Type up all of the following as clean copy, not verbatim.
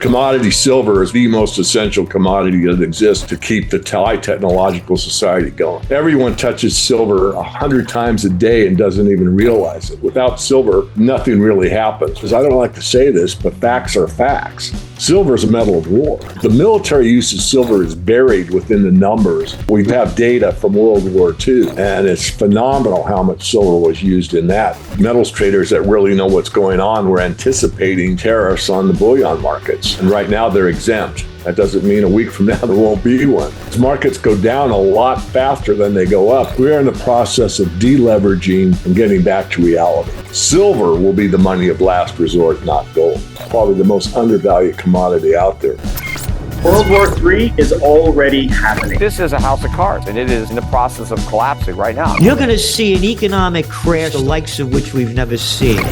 Commodity silver is the most essential commodity that exists to keep the high technological society going. Everyone touches silver 100 times a day and doesn't even realize it. Without silver, nothing really happens. Because I don't like to say this, but facts are facts. Silver is a metal of war. The military use of silver is buried within the numbers. We have data from World War II, and it's phenomenal how much silver was used in that. Metals traders that really know what's going on were anticipating tariffs on the bullion markets. And right now they're exempt. That doesn't mean a week from now there won't be one. As markets go down a lot faster than they go up, we are in the process of deleveraging and getting back to reality. Silver will be the money of last resort, not gold. Probably the most undervalued commodity out there. World War III is already happening. This is a house of cards, and it is in the process of collapsing right now. You're going to see an economic crash, the likes of which we've never seen.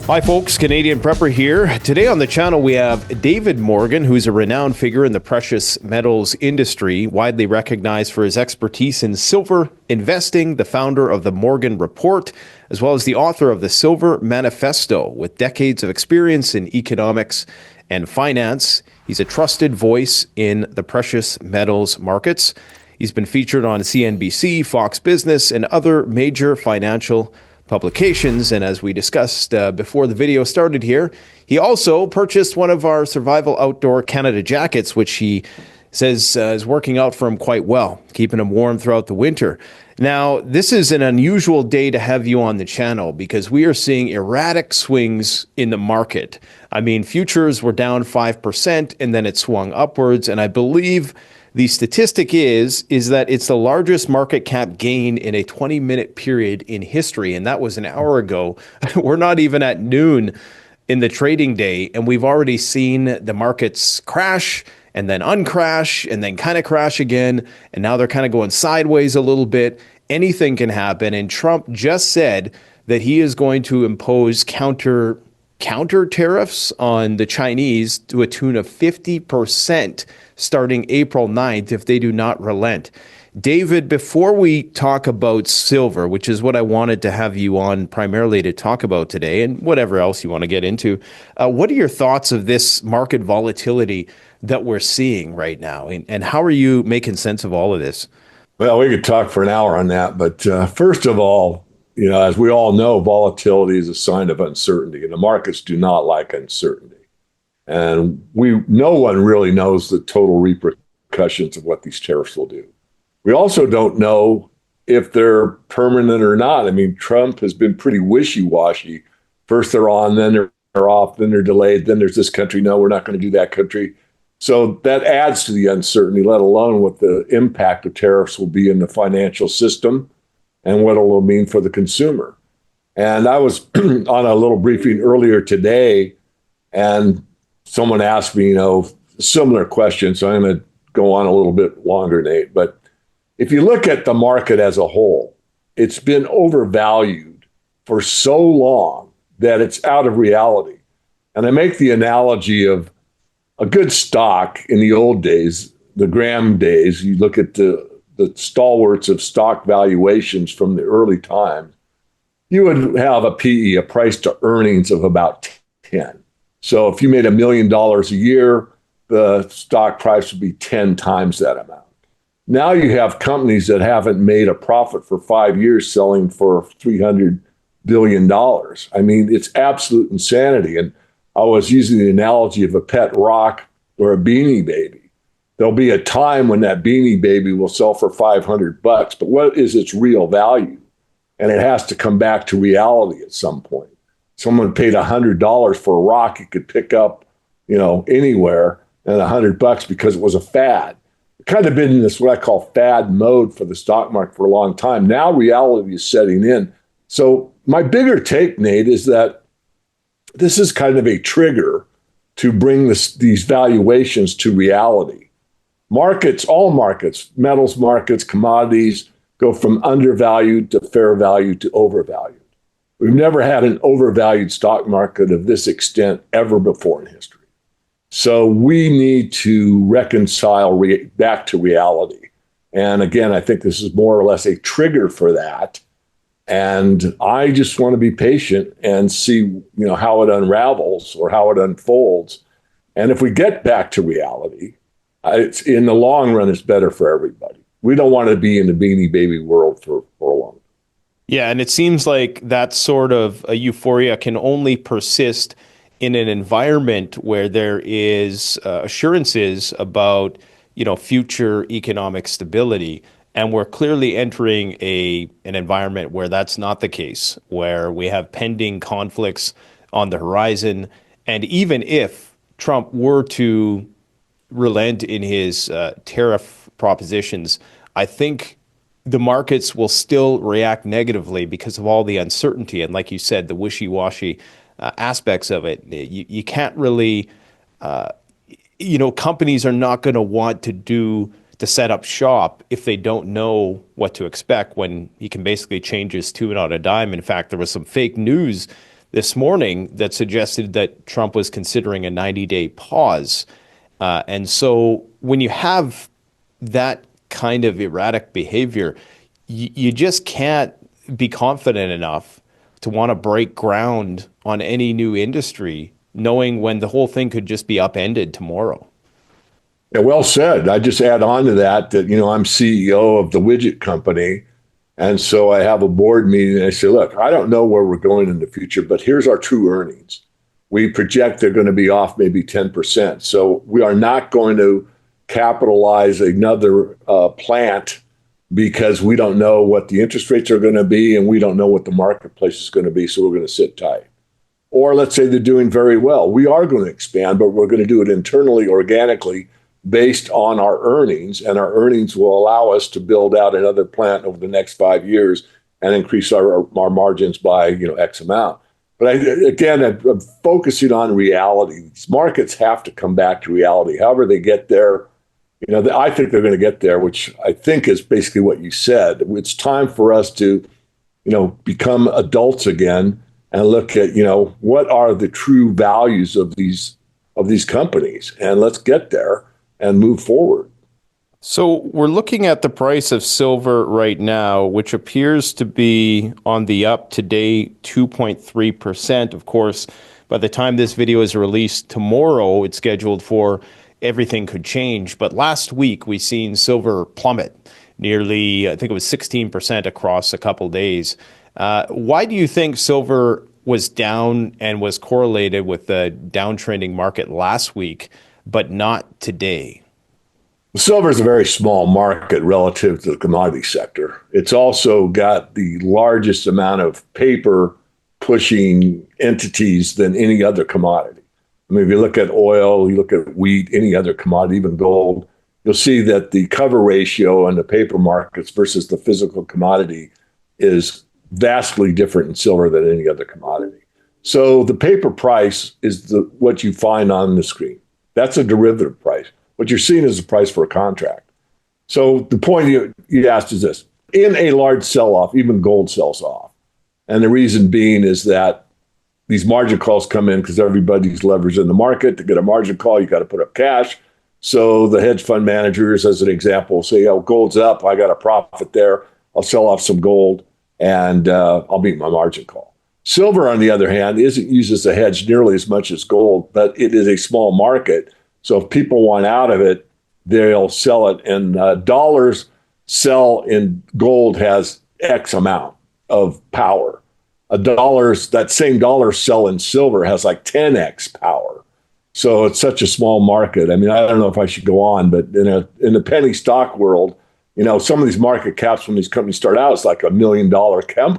Hi folks, Canadian Prepper here. Today on the channel we have David Morgan, who's a renowned figure in the precious metals industry, widely recognized for his expertise in silver investing, the founder of the Morgan Report, as well as the author of the Silver Manifesto, with decades of experience in economics and finance. He's a trusted voice in the precious metals markets. He's been featured on CNBC, Fox Business, and other major financial publications. And as we discussed before the video started here, he also purchased one of our Survival Outdoor Canada jackets, which he says is working out for him quite well, keeping him warm throughout the winter. Now, this is an unusual day to have you on the channel because we are seeing erratic swings in the market. I mean, futures were down 5% and then it swung upwards. And I believe the statistic is that it's the largest market cap gain in a 20-minute period in history, and that was an hour ago. We're not even at noon in the trading day, and we've already seen the markets crash and then uncrash and then kind of crash again, and now they're kind of going sideways a little bit. Anything can happen, and Trump just said that he is going to impose counter tariffs on the Chinese to a tune of 50% starting April 9th if they do not relent. David, before we talk about silver, which is what I wanted to have you on primarily to talk about today, and whatever else you want to get into, what are your thoughts of this market volatility that we're seeing right now? And how are you making sense of all of this? Well, we could talk for an hour on that, but first of all, as we all know, volatility is a sign of uncertainty, and the markets do not like uncertainty. And no one really knows the total repercussions of what these tariffs will do. We also don't know if they're permanent or not. I mean, Trump has been pretty wishy-washy. First they're on, then they're off, then they're delayed, then there's this country. No, we're not going to do that country. So that adds to the uncertainty, let alone what the impact of tariffs will be in the financial system and what it will mean for the consumer. And I was on a little briefing earlier today, and someone asked me, similar question, so I'm going to go on a little bit longer, Nate. But if you look at the market as a whole, it's been overvalued for so long that it's out of reality. And I make the analogy of a good stock in the old days, the Graham days. You look at the stalwarts of stock valuations from the early times, you would have a PE, a price to earnings of about 10. So if you made $1 million a year, the stock price would be 10 times that amount. Now you have companies that haven't made a profit for 5 years selling for $300 billion. I mean, it's absolute insanity. And I was using the analogy of a pet rock or a Beanie Baby. There'll be a time when that Beanie Baby will sell for $500, but what is its real value? And it has to come back to reality at some point. Someone paid $100 for a rock you could pick up, anywhere, and $100 because it was a fad. It kind of been in this what I call fad mode for the stock market for a long time. Now reality is setting in. So my bigger take, Nate, is that this is kind of a trigger to bring these valuations to reality. Markets, all markets, metals markets, commodities, go from undervalued to fair value to overvalued. We've never had an overvalued stock market of this extent ever before in history. So we need to reconcile back to reality. And again, I think this is more or less a trigger for that. And I just want to be patient and see, how it unravels or how it unfolds. And if we get back to reality, it's in the long run, it's better for everybody. We don't want to be in the beanie baby world for long. Yeah, and it seems like that sort of a euphoria can only persist in an environment where there is assurances about, future economic stability. And we're clearly entering an environment where that's not the case, where we have pending conflicts on the horizon. And even if Trump were to relent in his tariff propositions, I think the markets will still react negatively because of all the uncertainty. And like you said, the wishy-washy aspects of it. You can't really, companies are not going to want to set up shop if they don't know what to expect when he can basically change his tune on a dime. In fact, there was some fake news this morning that suggested that Trump was considering a 90-day pause. And so when you have that kind of erratic behavior, you just can't be confident enough to want to break ground on any new industry, knowing when the whole thing could just be upended tomorrow. Yeah, well said. I just add on to that, I'm CEO of the widget company. And so I have a board meeting and I say, look, I don't know where we're going in the future, but here's our true earnings. We project they're going to be off maybe 10%. So we are not going to capitalize another plant because we don't know what the interest rates are going to be and we don't know what the marketplace is going to be. So we're going to sit tight. Or let's say they're doing very well. We are going to expand, but we're going to do it internally, organically, based on our earnings. And our earnings will allow us to build out another plant over the next 5 years and increase our margins by X amount. But I'm focusing on reality. These markets have to come back to reality. However they get there, I think they're going to get there, which I think is basically what you said. It's time for us to, become adults again and look at, what are the true values of these companies, and let's get there and move forward. So we're looking at the price of silver right now, which appears to be on the up today, 2.3%. Of course, by the time this video is released tomorrow, it's scheduled for everything could change. But last week, we seen silver plummet nearly, I think it was 16% across a couple days. Why do you think silver was down and was correlated with the downtrending market last week, but not today? Silver is a very small market relative to the commodity sector. It's also got the largest amount of paper pushing entities than any other commodity. I mean, if you look at oil, you look at wheat, any other commodity, even gold, you'll see that the cover ratio on the paper markets versus the physical commodity is vastly different in silver than any other commodity. So the paper price is what you find on the screen. That's a derivative price. What you're seeing is the price for a contract. So the point you asked is this. In a large sell-off, even gold sells off. And the reason being is that these margin calls come in because everybody's leveraged in the market. To get a margin call, you got to put up cash. So the hedge fund managers, as an example, say, gold's up. I got a profit there. I'll sell off some gold and I'll beat my margin call. Silver, on the other hand, isn't used as a hedge nearly as much as gold, but it is a small market. So if people want out of it, they'll sell it. And dollars sell in gold has X amount of power. That same dollar sell in silver has like 10x power. So it's such a small market. I mean, I don't know if I should go on, but in the penny stock world, some of these market caps when these companies start out, it's like $1 million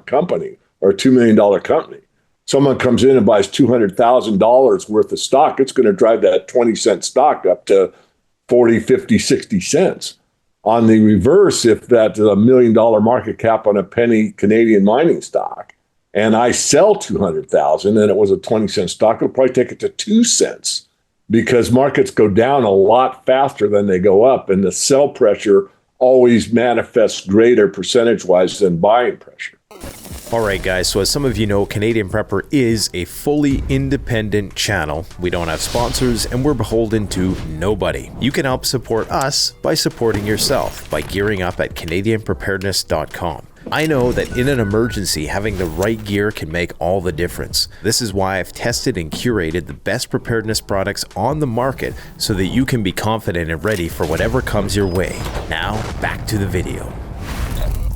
company or a $2 million company. Someone comes in and buys $200,000 worth of stock, it's going to drive that 20-cent stock up to 40, 50, 60 cents. On the reverse, if that's $1 million market cap on a penny Canadian mining stock, and I sell 200,000 and it was a 20-cent stock, it'll probably take it to 2 cents because markets go down a lot faster than they go up. And the sell pressure always manifests greater percentage-wise than buying pressure. All right, guys. So as some of you know, Canadian Prepper is a fully independent channel. We don't have sponsors and we're beholden to nobody. You can help support us by supporting yourself by gearing up at CanadianPreparedness.com. I know that in an emergency, having the right gear can make all the difference. This is why I've tested and curated the best preparedness products on the market so that you can be confident and ready for whatever comes your way. Now, back to the video.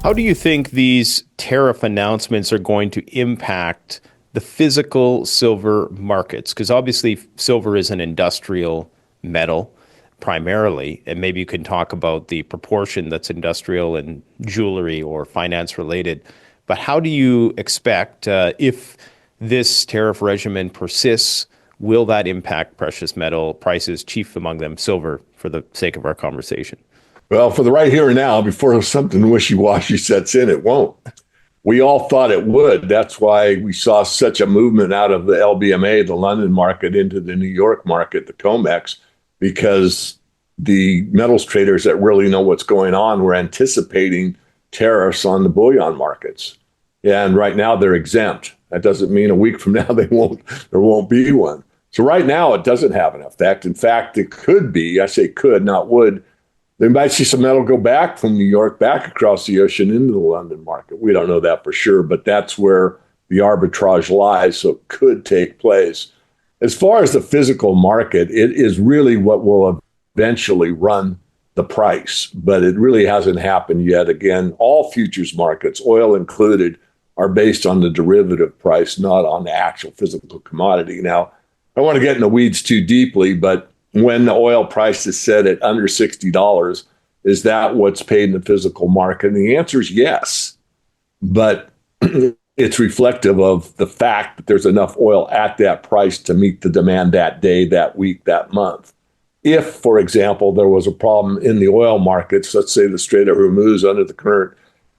How do you think these tariff announcements are going to impact the physical silver markets? Because obviously silver is an industrial metal primarily, and maybe you can talk about the proportion that's industrial and jewelry or finance related. But how do you expect, if this tariff regimen persists, will that impact precious metal prices, chief among them silver, for the sake of our conversation? Well, for the right here and now, before something wishy-washy sets in, it won't. We all thought it would. That's why we saw such a movement out of the LBMA, the London market, into the New York market, the COMEX, because the metals traders that really know what's going on were anticipating tariffs on the bullion markets. And right now they're exempt. That doesn't mean a week from now there won't be one. So right now it doesn't have an effect. In fact, it could be, I say could, not would. They might see some metal go back from New York, back across the ocean into the London market. We don't know that for sure, but that's where the arbitrage lies, so it could take place. As far as the physical market, it is really what will eventually run the price, but it really hasn't happened yet. Again, all futures markets, oil included, are based on the derivative price, not on the actual physical commodity. Now, I don't want to get in the weeds too deeply, but when the oil price is set at under $60, is that what's paid in the physical market? And the answer is yes, but it's reflective of the fact that there's enough oil at that price to meet the demand that day, that week, that month. If, for example, there was a problem in the oil markets, let's say the Strait of Hormuz under the current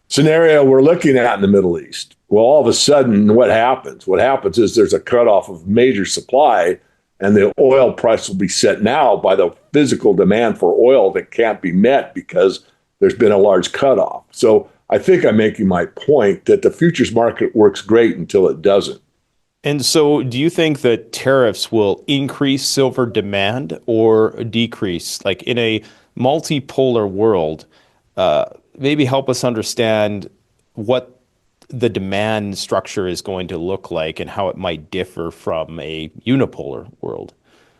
scenario we're looking at in the Middle East, well, all of a sudden, what happens? What happens is there's a cutoff of major supply, and the oil price will be set now by the physical demand for oil that can't be met because there's been a large cutoff. So I think I'm making my point that the futures market works great until it doesn't. And so do you think that tariffs will increase silver demand or decrease? Like in a multipolar world, maybe help us understand what the demand structure is going to look like and how it might differ from a unipolar world.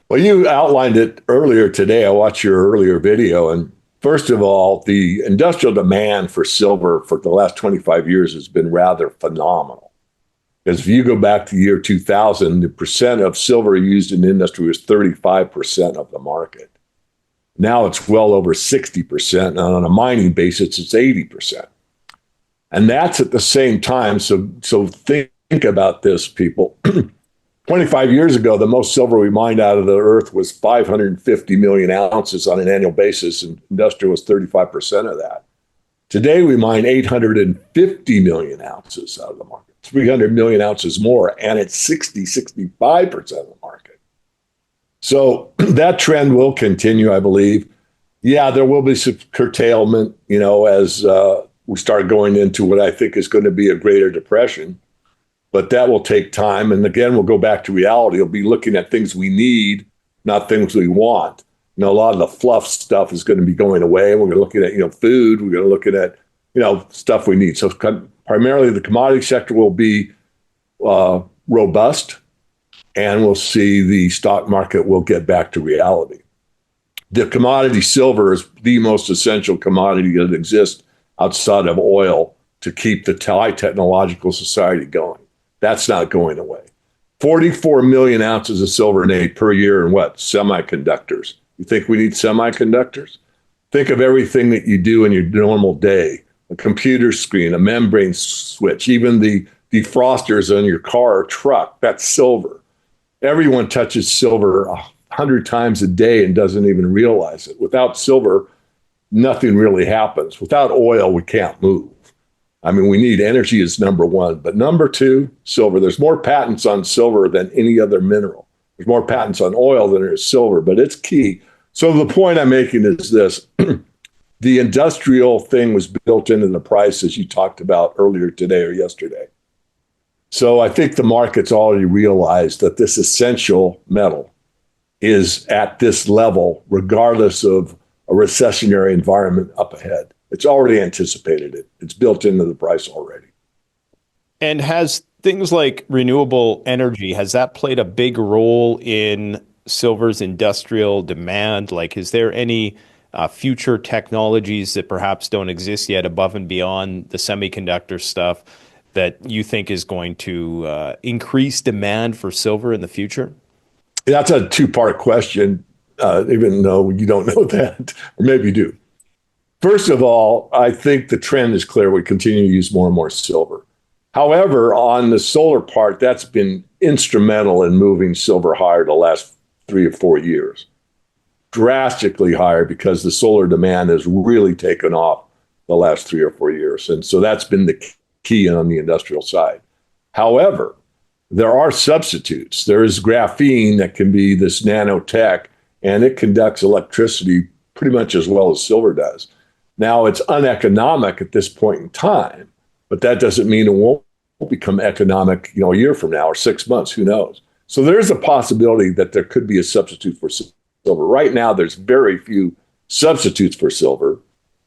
Well, you outlined it earlier today. I watched your earlier video. And first of all, the industrial demand for silver for the last 25 years has been rather phenomenal. Because if you go back to the year 2000, the percent of silver used in industry was 35% of the market. Now it's well over 60%. And on a mining basis, it's 80%. And that's at the same time. So think about this, people. 25 years ago, the most silver we mined out of the earth was 550 million ounces on an annual basis, and industrial was 35% of that. Today, we mine 850 million ounces out of the market, 300 million ounces more, and it's 65% of the market. So that trend will continue, I believe. Yeah, there will be some curtailment, as we start going into what I think is going to be a greater depression. But that will take time. And again, we'll go back to reality. We'll be looking at things we need, not things we want. A lot of the fluff stuff is going to be going away. We're going to look at, food. We're going to look at, stuff we need. So primarily the commodity sector will be robust, and we'll see the stock market will get back to reality. The commodity silver is the most essential commodity that exists outside of oil to keep the high technological society going. That's not going away. 44 million ounces of silver per year in what? Semiconductors. You think we need semiconductors? Think of everything that you do in your normal day. A computer screen, a membrane switch, even the defrosters on your car or truck, that's silver. Everyone touches silver 100 times a day and doesn't even realize it. Without silver, nothing really happens. Without oil, we can't move. I mean, we need energy as number one. But number two, silver. There's more patents on silver than any other mineral. There's more patents on oil than there is silver, but it's key. So the point I'm making is this. The industrial thing was built into the price, as you talked about earlier today or yesterday. So I think the market's already realized that this essential metal is at this level, regardless of a recessionary environment up ahead. It's already anticipated it. It's built into the price already. And has things like renewable energy, has that played a big role in silver's industrial demand? Like, is there any future technologies that perhaps don't exist yet above and beyond the semiconductor stuff that you think is going to increase demand for silver in the future? That's a two-part question, even though you don't know that, or maybe you do. First of all, I think the trend is clear. We continue to use more and more silver. However, on the solar part, that's been instrumental in moving silver higher the last 3 or 4 years, drastically higher, because the solar demand has really taken off the last 3 or 4 years. And so that's been the key on the industrial side. However, there are substitutes. There is graphene that can be this nanotech, and it conducts electricity pretty much as well as silver does. Now, it's uneconomic at this point in time, but that doesn't mean it won't become economic, a year from now or 6 months, who knows? So there's a possibility that there could be a substitute for silver. Right now, there's very few substitutes for silver,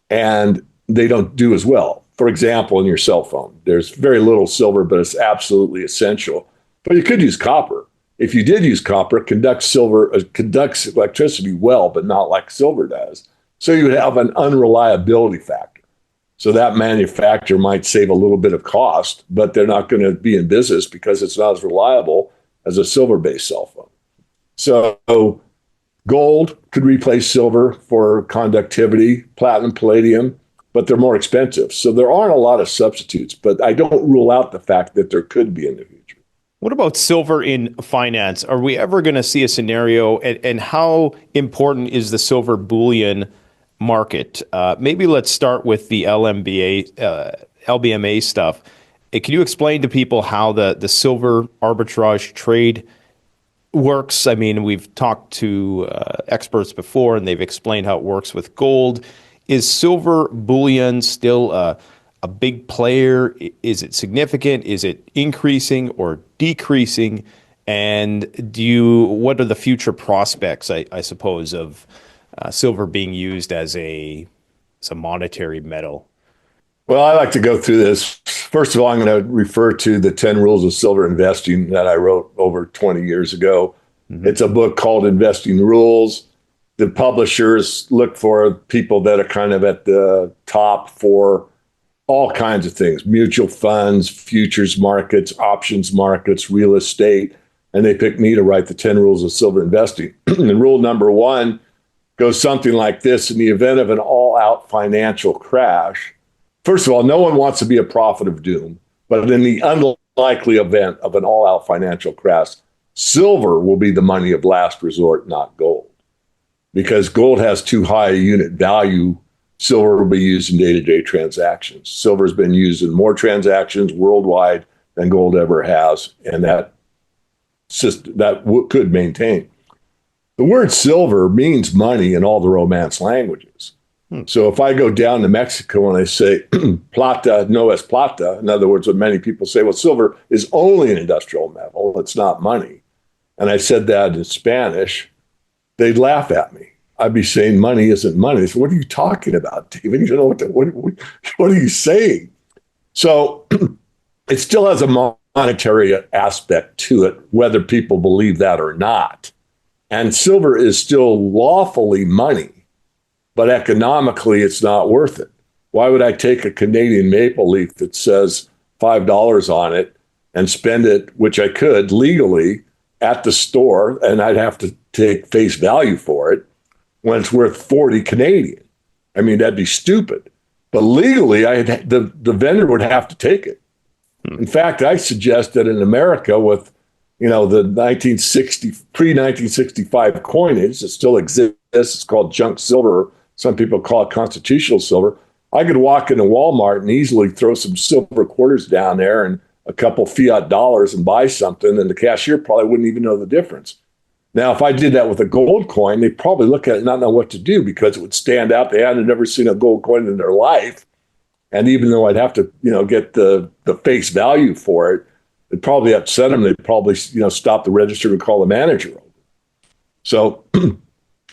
and they don't do as well. For example, in your cell phone, there's very little silver, but it's absolutely essential. But you could use copper. If you did use copper, it conducts electricity well, but not like silver does. So you would have an unreliability factor. So that manufacturer might save a little bit of cost, but they're not going to be in business because it's not as reliable as a silver-based cell phone. So gold could replace silver for conductivity, platinum, palladium, but they're more expensive. So there aren't a lot of substitutes, but I don't rule out the fact that there could be in the future. What about silver in finance? Are we ever going to see a scenario, and how important is the silver bullion market? Maybe let's start with the LBMA stuff. Can you explain to people how the silver arbitrage trade works? I mean, we've talked to experts before, and they've explained how it works with gold. Is silver bullion still a big player? Is it significant? Is it increasing or decreasing? And what are the future prospects, I suppose, of silver being used as a monetary metal? Well, I like to go through this. First of all, I'm going to refer to the 10 Rules of Silver Investing that I wrote over 20 years ago. Mm-hmm. It's a book called Investing Rules. The publishers look for people that are kind of at the top for all kinds of things: mutual funds, futures markets, options markets, real estate. And they picked me to write the 10 Rules of Silver Investing. And rule number 1 goes something like this: in the event of an all-out financial crash, first of all, no one wants to be a prophet of doom, but in the unlikely event of an all-out financial crash, silver will be the money of last resort, not gold. Because gold has too high a unit value, silver will be used in day-to-day transactions. Silver has been used in more transactions worldwide than gold ever has, and that could maintain. The word silver means money in all the Romance languages. So if I go down to Mexico and I say, plata no es plata, in other words, what many people say, well, silver is only an industrial metal, it's not money. And I said that in Spanish, they'd laugh at me. I'd be saying money isn't money. So what are you talking about, David? You don't know what are you saying? So it still has a monetary aspect to it, whether people believe that or not. And silver is still lawfully money, but economically it's not worth it. Why would I take a Canadian maple leaf that says $5 on it and spend it, which I could legally, at the store, and I'd have to take face value for it, when it's worth 40 Canadian? I mean, that'd be stupid. But legally, the vendor would have to take it. In fact, I suggest that in America, with the pre-1965 coinage that still exists, it's called junk silver. Some people call it constitutional silver. I could walk into Walmart and easily throw some silver quarters down there and a couple fiat dollars and buy something, and the cashier probably wouldn't even know the difference. Now, if I did that with a gold coin, they'd probably look at it and not know what to do, because it would stand out. They hadn't never seen a gold coin in their life. And even though I'd have to, get the face value for it, it'd probably upset them. They'd probably, stop the register and call the manager over. So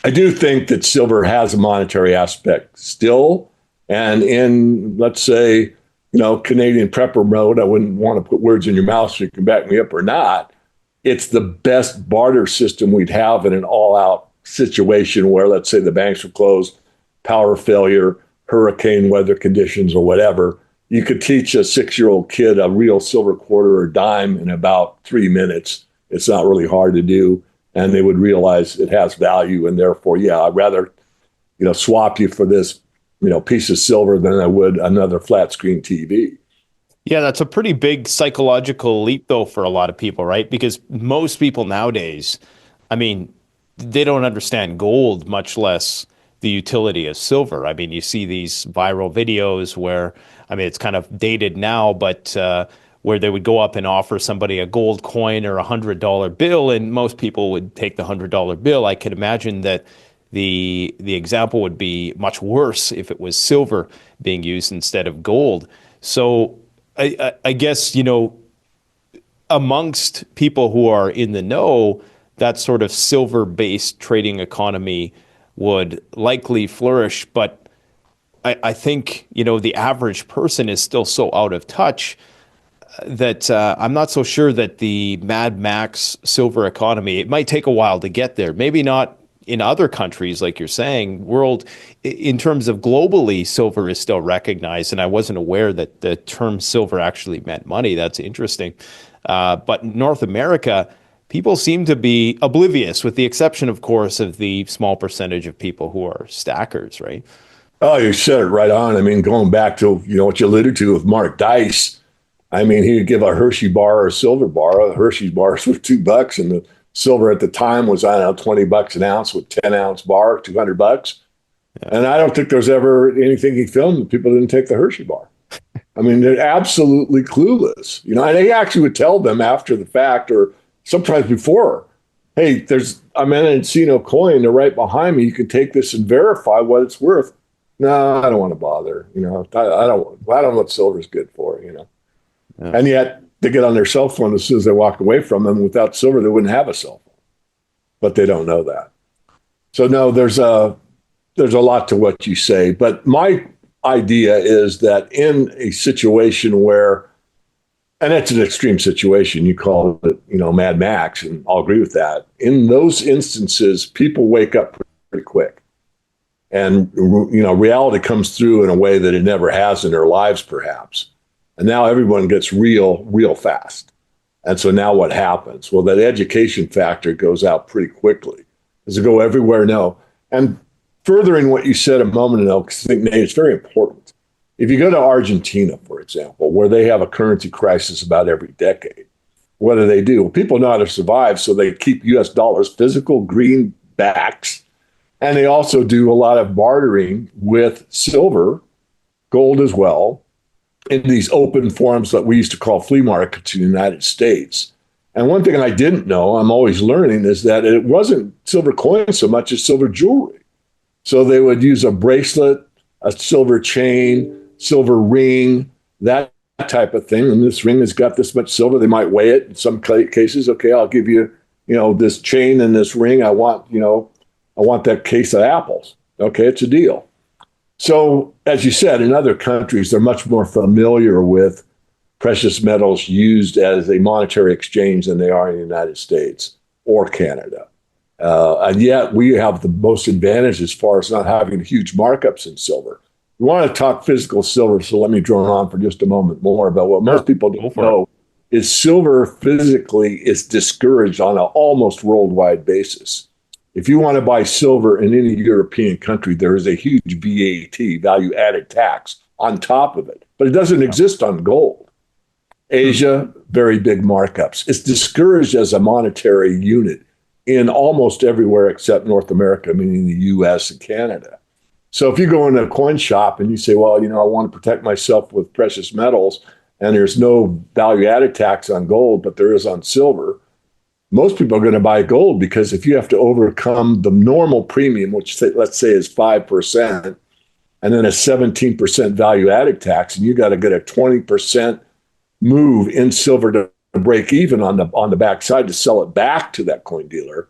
I do think that silver has a monetary aspect still, And in, let's say, Canadian prepper mode, I wouldn't want to put words in your mouth so you can back me up or not. It's the best barter system we'd have in an all-out situation where, let's say, the banks are closed, power failure, hurricane weather conditions, or whatever. You could teach a 6-year-old kid a real silver quarter or dime in about 3 minutes. It's not really hard to do, and they would realize it has value, and therefore, yeah, I'd rather, swap you for this, piece of silver than I would another flat screen TV. Yeah, that's a pretty big psychological leap, though, for a lot of people, right? Because most people nowadays, I mean, they don't understand gold, much less the utility of silver. I mean, you see these viral videos where, I mean, it's kind of dated now, but where they would go up and offer somebody a gold coin or $100 bill, and most people would take the $100 bill. I could imagine that the example would be much worse if it was silver being used instead of gold. So I guess, amongst people who are in the know, that sort of silver-based trading economy would likely flourish. But I think, the average person is still so out of touch that I'm not so sure that the Mad Max silver economy, it might take a while to get there. Maybe not in other countries, like you're saying, in terms of globally, silver is still recognized. And I wasn't aware that the term silver actually meant money. That's interesting. But North America, people seem to be oblivious, with the exception, of course, of the small percentage of people who are stackers, right? Oh, you said it right on. I mean, going back to, what you alluded to with Mark Dice, I mean, he would give a Hershey bar or a silver bar. The Hershey bars were $2, and the silver at the time was, I don't know, $20 an ounce with 10-ounce bar, $200. Yeah. And I don't think there's ever anything he filmed that people didn't take the Hershey bar. I mean, they're absolutely clueless, and he actually would tell them after the fact or sometimes before, hey, there's a Mendocino coin. They're right behind me. You can take this and verify what it's worth. No, I don't want to bother. I don't know what silver is good for, Yeah. And yet they get on their cell phone as soon as they walk away from them. Without silver, they wouldn't have a cell phone. But they don't know that. So no, there's a lot to what you say. But my idea is that in a situation where, and it's an extreme situation, you call it, Mad Max, and I'll agree with that. In those instances, people wake up pretty quick. And, reality comes through in a way that it never has in their lives, perhaps. And now everyone gets real fast. And so now what happens? Well, that education factor goes out pretty quickly. Does it go everywhere? No. And furthering what you said a moment ago, because I think, Nate, it's very important. If you go to Argentina, for example, where they have a currency crisis about every decade, what do? Well, people know how to survive, so they keep U.S. dollars, physical greenbacks, and they also do a lot of bartering with silver, gold as well, in these open forums that we used to call flea markets in the United States. And one thing I didn't know, I'm always learning, is that it wasn't silver coins so much as silver jewelry. So they would use a bracelet, a silver chain, silver ring, that type of thing. And this ring has got this much silver. They might weigh it in some cases. Okay, I'll give you, this chain and this ring. I want that case of apples. Okay, it's a deal. So, as you said, in other countries, they're much more familiar with precious metals used as a monetary exchange than they are in the United States or Canada. And yet we have the most advantage as far as not having huge markups in silver. We want to talk physical silver, so let me drone on for just a moment more about what most people don't know is silver physically is discouraged on an almost worldwide basis. If you want to buy silver in any European country, there is a huge VAT, value added tax, on top of it. But it doesn't exist on gold. Asia, very big markups. It's discouraged as a monetary unit in almost everywhere except North America, meaning the US and Canada. So if you go in a coin shop and you say, well, I want to protect myself with precious metals, and there's no value added tax on gold, but there is on silver, most people are going to buy gold, because if you have to overcome the normal premium, which let's say is 5%, and then a 17% value added tax, and you got to get a 20% move in silver to break even on the backside to sell it back to that coin dealer,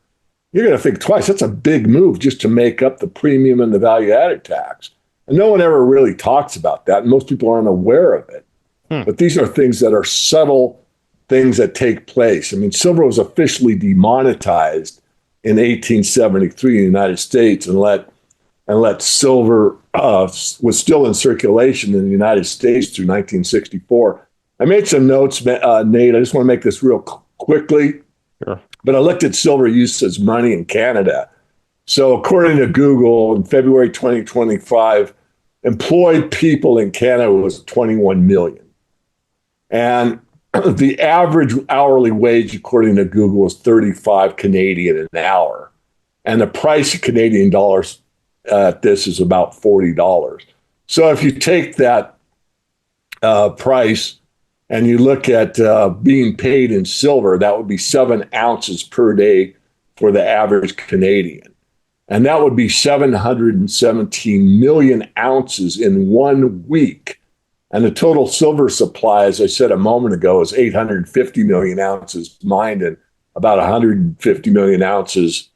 you're going to think twice. That's a big move just to make up the premium and the value added tax. And no one ever really talks about that. And most people aren't aware of it. But these are things that are subtle things that take place. I mean, silver was officially demonetized in 1873 in the United States and let silver was still in circulation in the United States through 1964. I made some notes, Nate. I just want to make this real quickly. Sure. But I looked at silver use as money in Canada. So according to Google, in February 2025, employed people in Canada was 21 million. And the average hourly wage, according to Google, was 35 Canadian an hour. And the price of Canadian dollars at this is about $40. So if you take that price and you look at being paid in silver, that would be 7 ounces per day for the average Canadian. And that would be 717 million ounces in 1 week. And the total silver supply, as I said a moment ago, is 850 million ounces mined and about 150 million ounces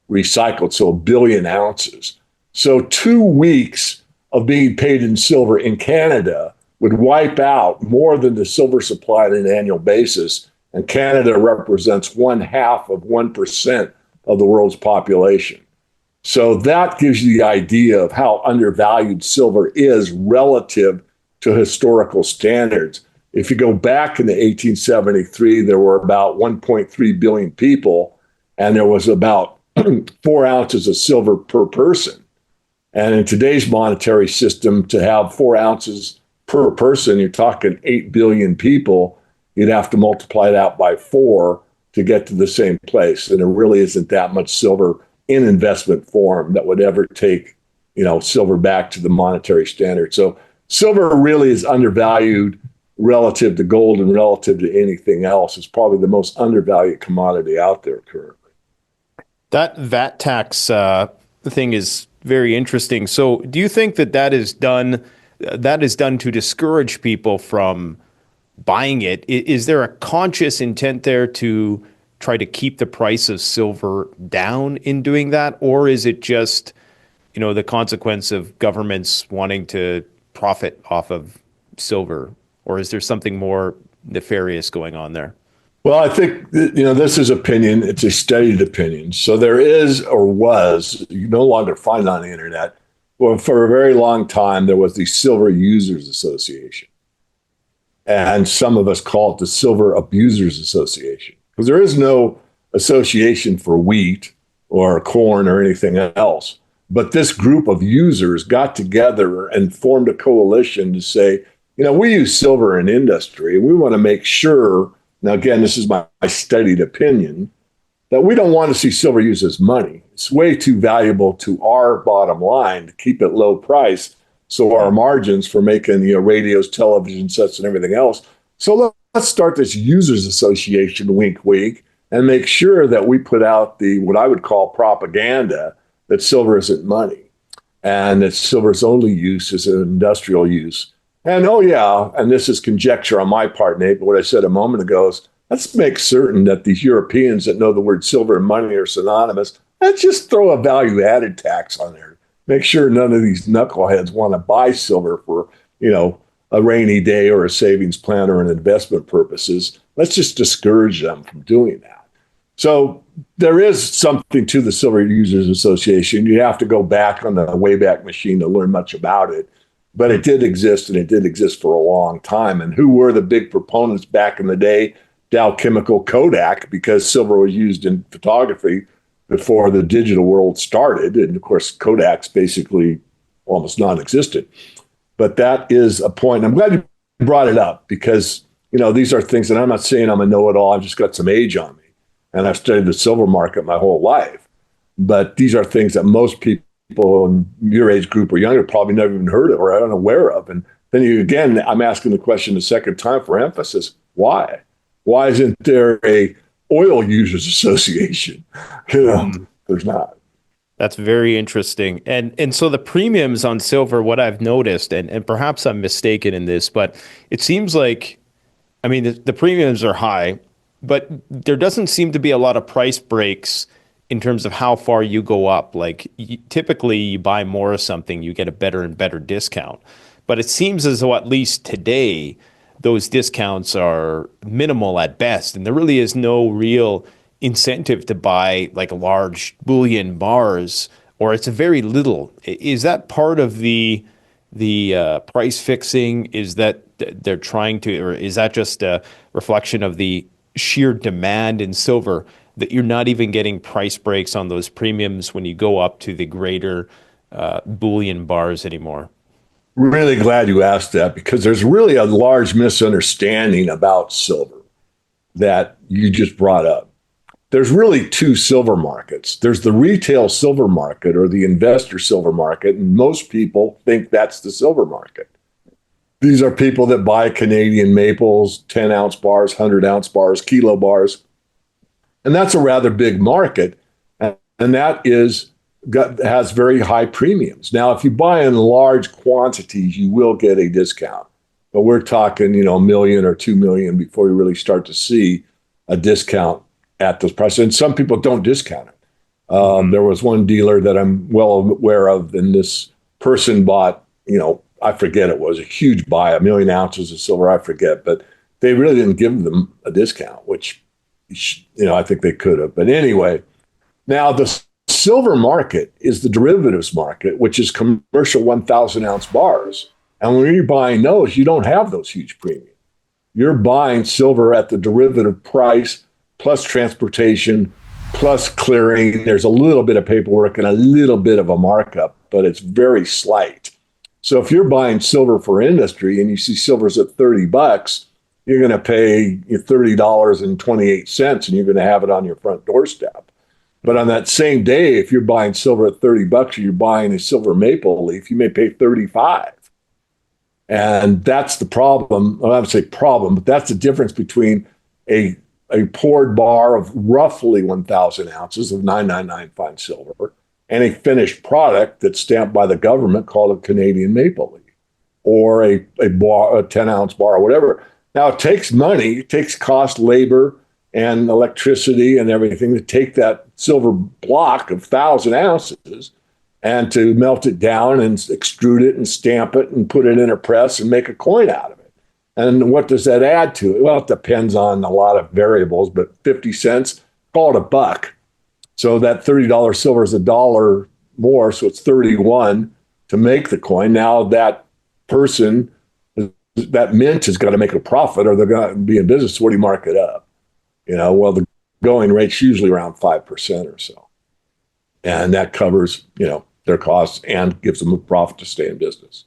recycled, so 1 billion ounces. So 2 weeks of being paid in silver in Canada would wipe out more than the silver supply on an annual basis. And Canada represents 0.5% of the world's population. So that gives you the idea of how undervalued silver is relative to historical standards. If you go back into 1873, there were about 1.3 billion people, and there was about 4 ounces of silver per person. And in today's monetary system, to have 4 ounces per person, you're talking 8 billion people, you'd have to multiply that by 4 to get to the same place. And there really isn't that much silver in investment form that would ever take, silver back to the monetary standard. So silver really is undervalued relative to gold and relative to anything else. It's probably the most undervalued commodity out there currently. That VAT tax thing is very interesting. So do you think that is done to discourage people from buying it? Is there a conscious intent there to try to keep the price of silver down in doing that? Or is it just, the consequence of governments wanting to profit off of silver? Or is there something more nefarious going on there? Well, I think, this is opinion. It's a studied opinion. So there is or was, you no longer find it on the internet. Well, for a very long time, there was the Silver Users Association. And some of us call it the Silver Abusers Association. Because there is no association for wheat or corn or anything else. But this group of users got together and formed a coalition to say, we use silver in industry. We want to make sure, now again, this is my studied opinion, that we don't want to see silver used as money. It's way too valuable to our bottom line to keep it low price. So our margins for making, radios, television sets, and everything else. So let's start this users association, wink, wink, and make sure that we put out what I would call propaganda that silver isn't money and that silver's only use is an industrial use. And and this is conjecture on my part, Nate, but what I said a moment ago is let's make certain that these Europeans that know the word silver and money are synonymous, let's just throw a value added tax on there. Make sure none of these knuckleheads want to buy silver for, a rainy day or a savings plan or an investment purposes. Let's just discourage them from doing that. So there is something to the Silver Users Association. You have to go back on the Wayback Machine to learn much about it. But it did exist, and it did exist for a long time. And who were the big proponents back in the day? Dow Chemical, Kodak, because silver was used in photography before the digital world started. And of course, Kodak's basically almost non-existent. But that is a point. I'm glad you brought it up because, these are things, and I'm not saying I'm a know-it-all. I've just got some age on me. And I've studied the silver market my whole life. But these are things that most people in your age group or younger probably never even heard of or are unaware of. And then I'm asking the question a second time for emphasis. Why? Why isn't there a oil users association? There's not. That's very interesting. And so the premiums on silver, what I've noticed, and perhaps I'm mistaken in this, but it seems like, the premiums are high, but there doesn't seem to be a lot of price breaks in terms of how far you go up. Like typically you buy more of something, you get a better and better discount. But it seems as though at least today, those discounts are minimal at best. And there really is no real incentive to buy like large bullion bars, or it's very little. Is that part of the price fixing? Is that they're trying to, or is that just a reflection of the sheer demand in silver that you're not even getting price breaks on those premiums when you go up to the greater bullion bars anymore? Really glad you asked that, because there's really a large misunderstanding about silver that you just brought up. There's really two silver markets. There's the retail silver market, or the investor silver market, and most people think that's the silver market. These are people that buy Canadian maples, 10-ounce bars, 100-ounce bars, kilo bars. And that's a rather big market. And that has very high premiums. Now, if you buy in large quantities, you will get a discount. But we're talking, a million or 2 million before you really start to see a discount at those prices. And some people don't discount it. There was one dealer that I'm well aware of, and this person bought, I forget, it was a huge buy, 1 million ounces of silver, I forget, but they really didn't give them a discount, which, I think they could have. But anyway, now the silver market is the derivatives market, which is commercial 1,000-ounce bars. And when you're buying those, you don't have those huge premiums. You're buying silver at the derivative price, plus transportation, plus clearing. There's a little bit of paperwork and a little bit of a markup, but it's very slight. So if you're buying silver for industry and you see silver's at $30, you're going to pay $30.28, and you're going to have it on your front doorstep. But on that same day, if you're buying silver at $30 or you're buying a silver maple leaf, you may pay $35. And that's the problem. Well, I would say problem, but that's the difference between a poured bar of roughly 1,000 ounces of 999 fine silver and a finished product that's stamped by the government called a Canadian maple leaf, or a 10-ounce bar or whatever. Now, it takes money, it takes cost, labor, and electricity and everything to take that silver block of 1,000 ounces and to melt it down and extrude it and stamp it and put it in a press and make a coin out of it. And what does that add to it? Well, it depends on a lot of variables, but 50 cents, call it $1. So that $30 silver is $1 more, so it's 31 to make the coin. Now that person, that mint has got to make a profit or they're going to be in business. So what do you mark it up? Well, the going rate's usually around 5% or so. And that covers, their costs and gives them a profit to stay in business.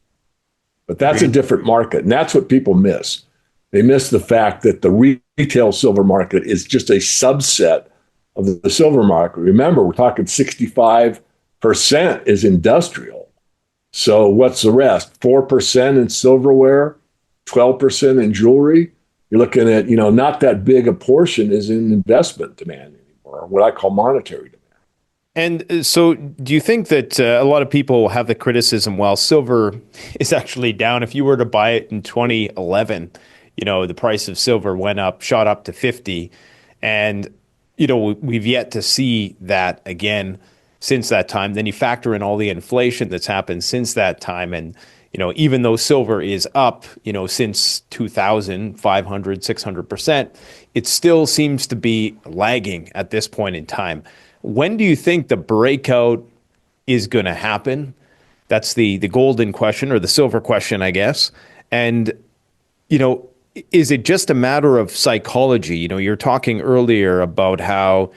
But that's a different market. And that's what people miss. They miss the fact that the retail silver market is just a subset of the silver market. Remember, we're talking 65% is industrial. So what's the rest? 4% in silverware, 12% in jewelry. You're looking at, not that big a portion is in investment demand anymore, what I call monetary demand. And so do you think that a lot of people have the criticism, while silver is actually down, if you were to buy it in 2011, the price of silver shot up to 50. And, we've yet to see that again since that time. Then you factor in all the inflation that's happened since that time. And, even though silver is up, since 2000, 500, 600%, it still seems to be lagging at this point in time. When do you think the breakout is going to happen? That's the golden question, or the silver question, I guess. And, is it just a matter of psychology? You're talking earlier about how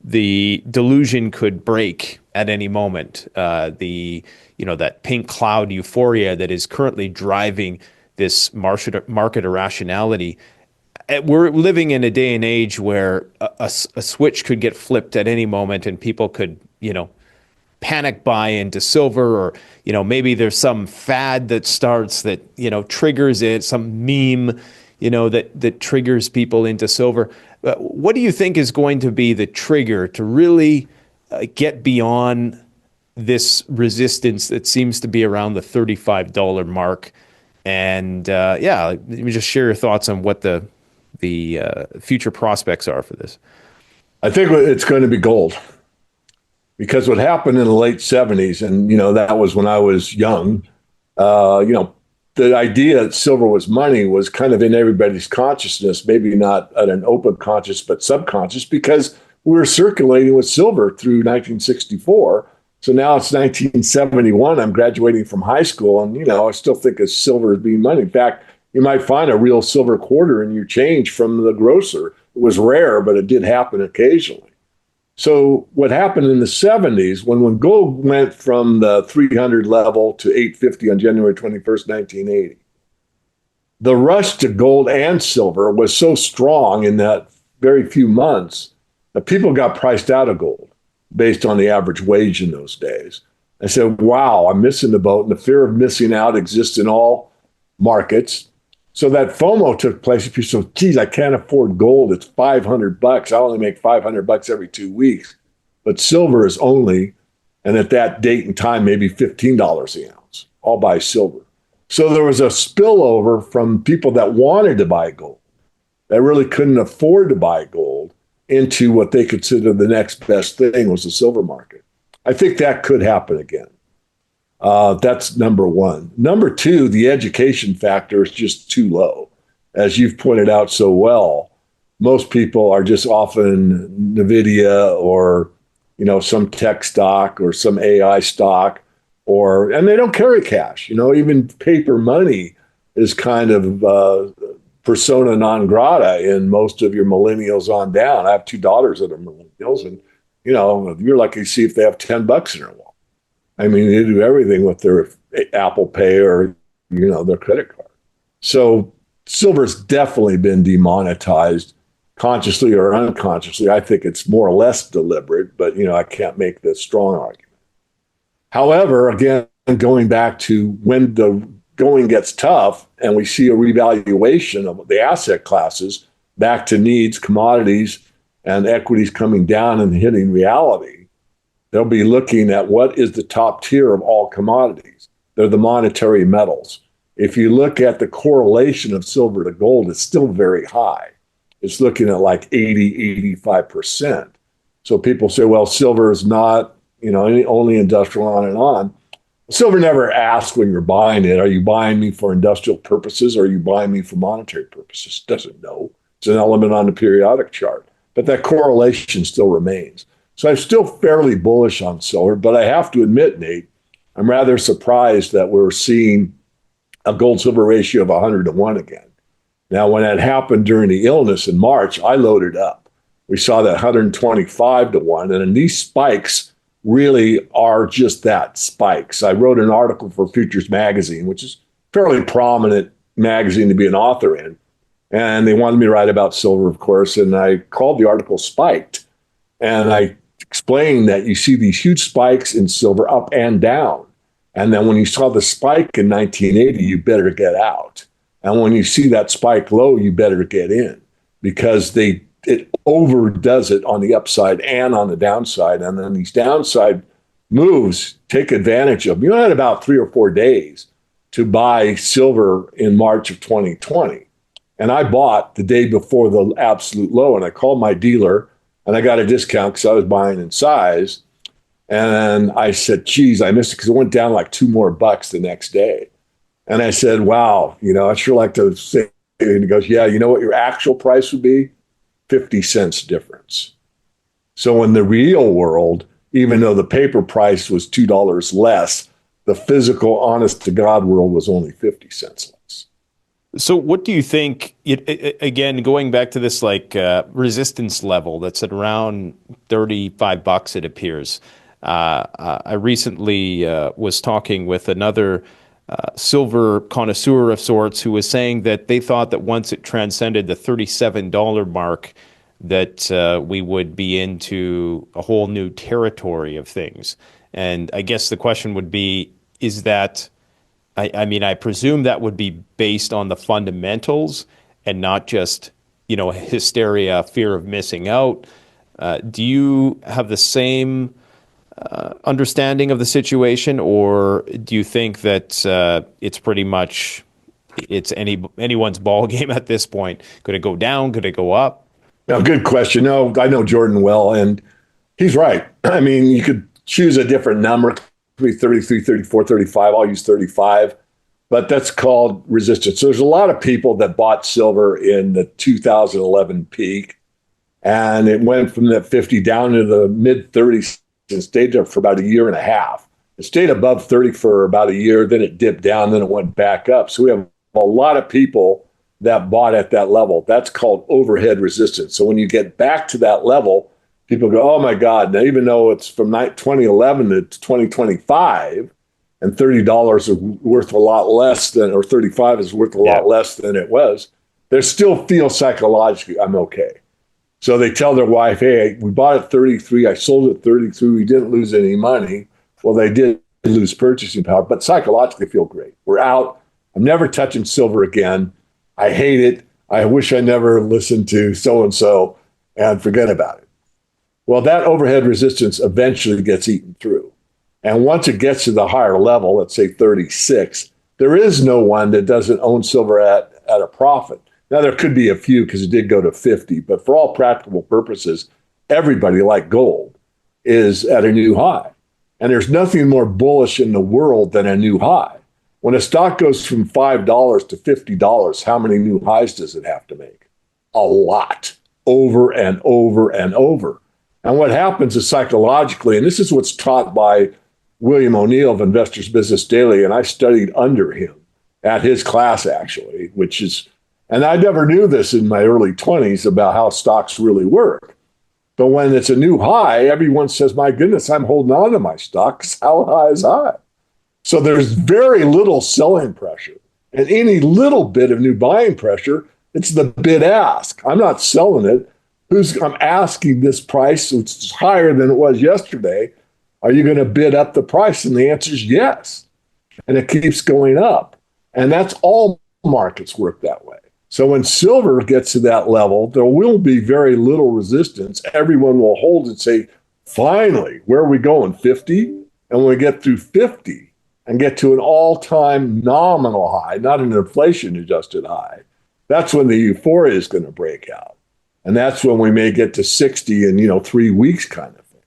the delusion could break at any moment. That pink cloud euphoria that is currently driving this market irrationality. We're living in a day and age where a switch could get flipped at any moment, and people could, panic buy into silver, or, maybe there's some fad that starts that, triggers it, some meme, that triggers people into silver. What do you think is going to be the trigger to really get beyond this resistance that seems to be around the $35 mark? And let me just share your thoughts on what the future prospects are for this. I think it's going to be gold. because what happened in the late 70s, and that was when I was young, the idea that silver was money was kind of in everybody's consciousness, maybe not at an open conscious, but subconscious, because we were circulating with silver through 1964. So now it's 1971. I'm graduating from high school, and I still think of silver as being money. In fact, you might find a real silver quarter in your change from the grocer. It was rare, but it did happen occasionally. So what happened in the 70s, when gold went from the 300 level to 850 on January 21st, 1980, the rush to gold and silver was so strong in that very few months that people got priced out of gold based on the average wage in those days. I said, wow, I'm missing the boat. And the fear of missing out exists in all markets. So that FOMO took place. If you say, geez, I can't afford gold. It's $500. I only make $500 every 2 weeks. But silver is only, and at that date and time, maybe $15 an ounce. I'll buy silver. So there was a spillover from people that wanted to buy gold, that really couldn't afford to buy gold, into what they considered the next best thing was the silver market. I think that could happen again. That's number one. Number two, the education factor is just too low. As you've pointed out so well, most people are just often NVIDIA or, some tech stock or some AI stock, and they don't carry cash. Even paper money is kind of persona non grata in most of your millennials on down. I have two daughters that are millennials, and, you're lucky to see if they have $10 in their wallet. I mean, they do everything with their Apple Pay or, their credit card. So silver's definitely been demonetized consciously or unconsciously. I think it's more or less deliberate, but, I can't make the strong argument. However, again, going back to when the going gets tough and we see a revaluation of the asset classes back to needs, commodities, and equities coming down and hitting reality, they'll be looking at what is the top tier of all commodities. They're the monetary metals. If you look at the correlation of silver to gold, it's still very high. It's looking at like 80, 85%. So people say, well, silver is not, only industrial, on and on. Silver never asks when you're buying it, are you buying me for industrial purposes or are you buying me for monetary purposes? It doesn't know. It's an element on the periodic chart. But that correlation still remains. So I'm still fairly bullish on silver, but I have to admit, Nate, I'm rather surprised that we're seeing a gold-silver ratio of 100 to 1 again. Now, when that happened during the illness in March, I loaded up. We saw that 125 to 1, and these spikes really are just that, spikes. I wrote an article for Futures Magazine, which is a fairly prominent magazine to be an author in, and they wanted me to write about silver, of course, and I called the article Spiked, and I explained that you see these huge spikes in silver up and down. And then when you saw the spike in 1980, you better get out. And when you see that spike low, you better get in because it overdoes it on the upside and on the downside. And then these downside moves take advantage of. You had about 3 or 4 days to buy silver in March of 2020. And I bought the day before the absolute low. And I called my dealer and I got a discount because I was buying in size. And I said, geez, I missed it because it went down like $2 more the next day. And I said, wow, I'd sure like to say, and he goes, yeah, you know what your actual price would be? 50 cents difference. So in the real world, even though the paper price was $2 less, the physical, honest to God world was only 50 cents less. So what do you think, again, going back to this resistance level that's at around $35, it appears. I recently was talking with another silver connoisseur of sorts who was saying that they thought that once it transcended the $37 mark, that we would be into a whole new territory of things. And I guess the question would be, is that, I presume that would be based on the fundamentals and not just, hysteria, fear of missing out. Do you have the same understanding of the situation, or do you think that it's pretty much anyone's ball game at this point? Could it go down? Could it go up? Now, good question. No, I know Jordan well, and He's right. I mean, you could choose a different number, it could be 33, 34, 35. I'll use 35, but that's called resistance. So there's a lot of people that bought silver in the 2011 peak, and it went from that 50 down to the mid 30s and stayed there for about a year and a half. It stayed above 30 for about a year, then it dipped down, then it went back up. So we have a lot of people that bought at that level. That's called overhead resistance. So when you get back to that level, people go, oh my God. Now, even though it's from 2011 to 2025 and $30 is worth a lot less than, or 35 is worth a lot less than it was, they still feel psychologically, I'm okay. So they tell their wife, hey, we bought at 33. I sold it at 33. We didn't lose any money. Well, they did lose purchasing power, but psychologically feel great. We're out. I'm never touching silver again. I hate it. I wish I never listened to so-and-so and forget about it. Well, that overhead resistance eventually gets eaten through. And once it gets to the higher level, let's say 36, there is no one that doesn't own silver at a profit. Now, there could be a few because it did go to 50, but for all practical purposes, everybody, like gold, is at a new high. And there's nothing more bullish in the world than a new high. When a stock goes from $5 to $50, how many new highs does it have to make? A lot, over and over and over. And what happens is psychologically, and this is what's taught by William O'Neill of Investors Business Daily, and I studied under him at his class, actually, which is, and I never knew this in my early 20s about how stocks really work. But when it's a new high, everyone says, my goodness, I'm holding on to my stock because how high is high? So there's very little selling pressure. And any little bit of new buying pressure, it's the bid ask. I'm not selling it. I'm asking this price, which is higher than it was yesterday. Are you going to bid up the price? And the answer is yes. And it keeps going up. And that's all markets work that way. So when silver gets to that level, there will be very little resistance. Everyone will hold and say, finally, where are we going? 50? And when we get through 50 and get to an all-time nominal high, not an inflation-adjusted high, that's when the euphoria is going to break out. And that's when we may get to 60 in, 3 weeks kind of thing.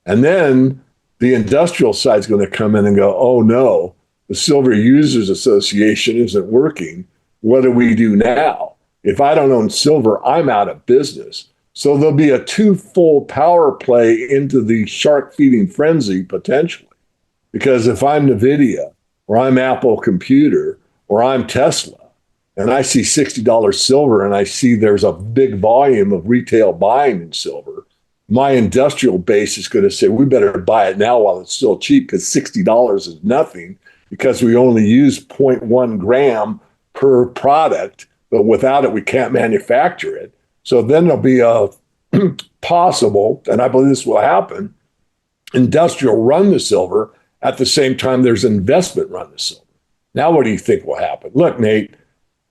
And then the industrial side is going to come in and go, oh no, the Silver Users Association isn't working. What do we do now? If I don't own silver, I'm out of business. So there'll be a twofold power play into the shark feeding frenzy potentially. Because if I'm NVIDIA or I'm Apple Computer or I'm Tesla and I see $60 silver and I see there's a big volume of retail buying in silver, my industrial base is going to say, we better buy it now while it's still cheap because $60 is nothing because we only use 0.1 gram per product, but without it, we can't manufacture it. So then there'll be a possible, and I believe this will happen, industrial run to silver at the same time there's investment run to silver. Now, what do you think will happen? Look, Nate,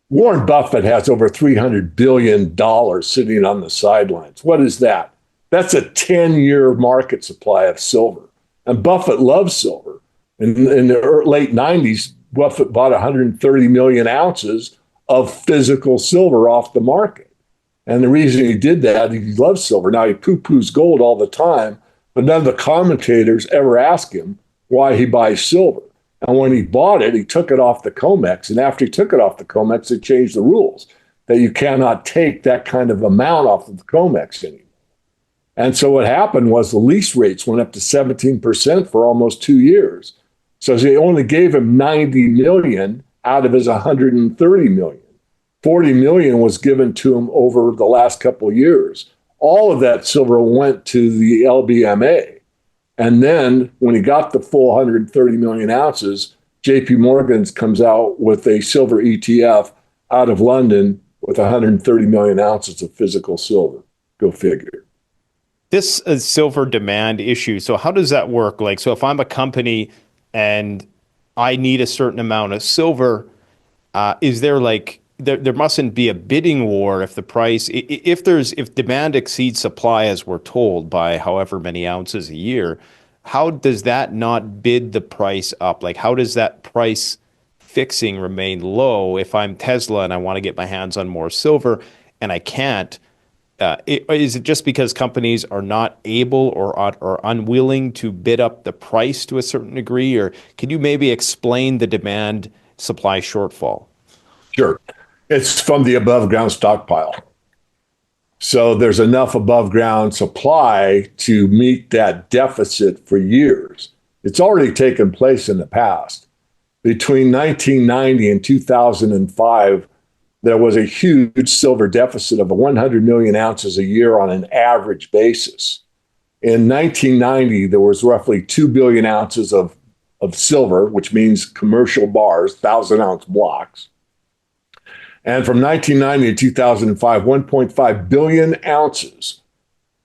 Warren Buffett has over $300 billion sitting on the sidelines. What is that? That's a 10-year market supply of silver. And Buffett loves silver. In the late 90s, Buffett bought 130 million ounces of physical silver off the market. And the reason he did that, he loves silver. Now, he poo-poos gold all the time, but none of the commentators ever ask him why he buys silver. And when he bought it, he took it off the COMEX. And after he took it off the COMEX, they changed the rules that you cannot take that kind of amount off of the COMEX anymore. And so what happened was the lease rates went up to 17% for almost 2 years. So they only gave him 90 million out of his 130 million. 40 million was given to him over the last couple of years. All of that silver went to the LBMA. And then when he got the full 130 million ounces, JP Morgan comes out with a silver ETF out of London with 130 million ounces of physical silver. Go figure. This is silver demand issue. So how does that work? Like, so if I'm a company and I need a certain amount of silver, is there like, there mustn't be a bidding war if the price, if demand exceeds supply, as we're told, by however many ounces a year, how does that not bid the price up? Like, how does that price fixing remain low if I'm Tesla and I want to get my hands on more silver and I can't? Is it just because companies are not able or unwilling to bid up the price to a certain degree? Or can you maybe explain the demand supply shortfall? Sure. It's from the above ground stockpile. So there's enough above ground supply to meet that deficit for years. It's already taken place in the past. Between 1990 and 2005, there was a huge silver deficit of 100 million ounces a year on an average basis. In 1990, there was roughly 2 billion ounces of silver, which means commercial bars, 1,000-ounce blocks. And from 1990 to 2005, 1.5 billion ounces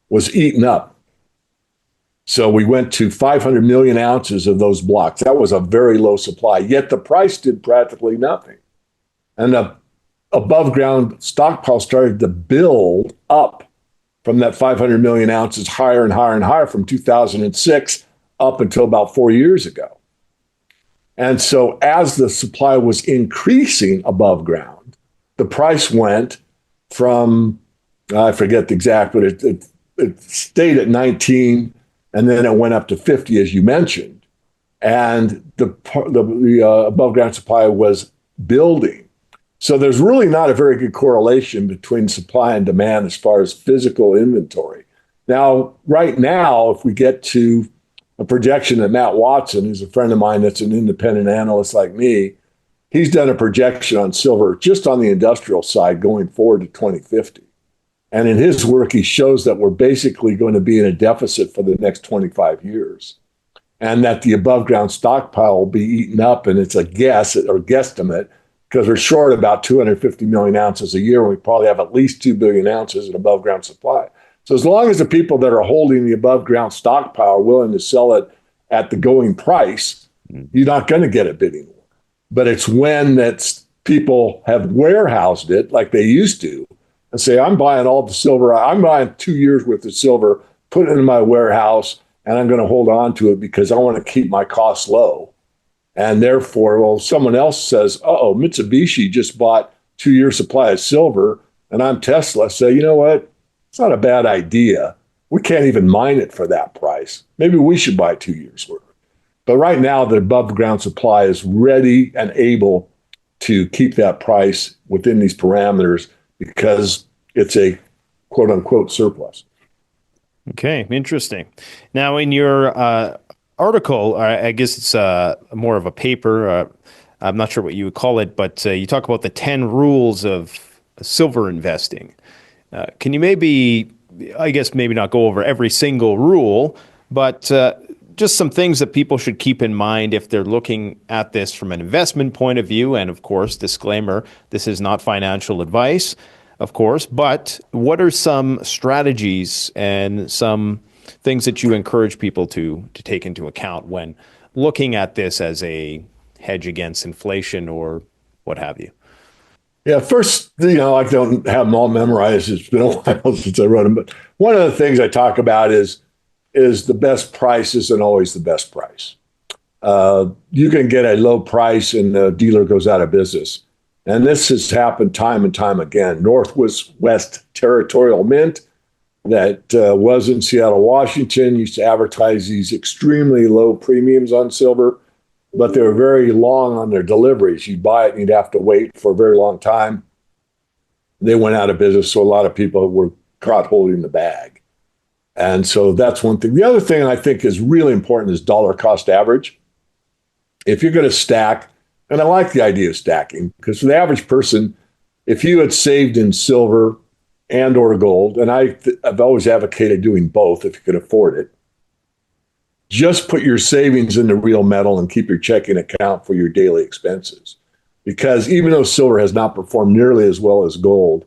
was eaten up. So we went to 500 million ounces of those blocks. That was a very low supply, yet the price did practically nothing. And the above ground stockpile started to build up from that 500 million ounces higher and higher and higher from 2006 up until about 4 years ago. And so as the supply was increasing above ground, the price went from, I forget the exact, but it stayed at 19 and then it went up to 50, as you mentioned. And the above ground supply was building. So there's really not a very good correlation between supply and demand as far as physical inventory. Now, right now, if we get to a projection that Matt Watson, who's a friend of mine that's an independent analyst like me, he's done a projection on silver just on the industrial side going forward to 2050. And in his work, he shows that we're basically going to be in a deficit for the next 25 years and that the above ground stockpile will be eaten up. And it's a guess or guesstimate because we're short about 250 million ounces a year. And we probably have at least 2 billion ounces in above ground supply. So as long as the people that are holding the above ground stockpile are willing to sell it at the going price, you're not going to get a bidding war. But it's when people have warehoused it like they used to and say, I'm buying all the silver. I'm buying 2 years worth of silver, put it in my warehouse, and I'm going to hold on to it because I want to keep my costs low. And therefore, well, someone else says, uh-oh, Mitsubishi just bought 2 years supply of silver, and I'm Tesla. Say, you know what? It's not a bad idea. We can't even mine it for that price. Maybe we should buy 2 years worth. But right now, the above ground supply is ready and able to keep that price within these parameters because it's a quote unquote surplus. Okay, interesting. Now, in your article, I guess it's more of a paper. I'm not sure what you would call it, but you talk about the 10 rules of silver investing. Can you maybe not go over every single rule, but just some things that people should keep in mind if they're looking at this from an investment point of view? And of course, disclaimer, this is not financial advice, of course, but what are some strategies and some things that you encourage people to take into account when looking at this as a hedge against inflation or what have you? Yeah, first, I don't have them all memorized. It's been a while since I wrote them. But one of the things I talk about is the best price isn't always the best price. You can get a low price and the dealer goes out of business. And this has happened time and time again. Northwest Territorial Mint that was in Seattle, Washington, used to advertise these extremely low premiums on silver, but they were very long on their deliveries. You'd buy it and you'd have to wait for a very long time. They went out of business, so a lot of people were caught holding the bag. And so that's one thing. The other thing I think is really important is dollar cost average. If you're going to stack, and I like the idea of stacking, because for the average person, if you had saved in silver and or gold, and I've always advocated doing both if you can afford it, just put your savings into real metal and keep your checking account for your daily expenses. Because even though silver has not performed nearly as well as gold,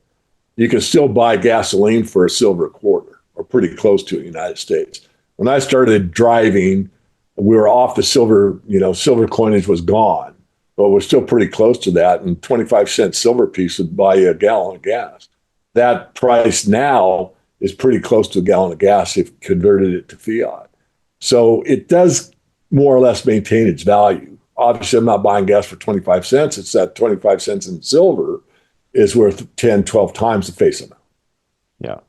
you can still buy gasoline for a silver quarter, or pretty close to it in the United States. When I started driving, we were off the silver, silver coinage was gone, but we're still pretty close to that. And 25-cent silver piece would buy you a gallon of gas. That price now is pretty close to a gallon of gas if you converted it to fiat. So it does more or less maintain its value. Obviously, I'm not buying gas for 25 cents. It's that 25 cents in silver is worth 10, 12 times the face amount. Yeah.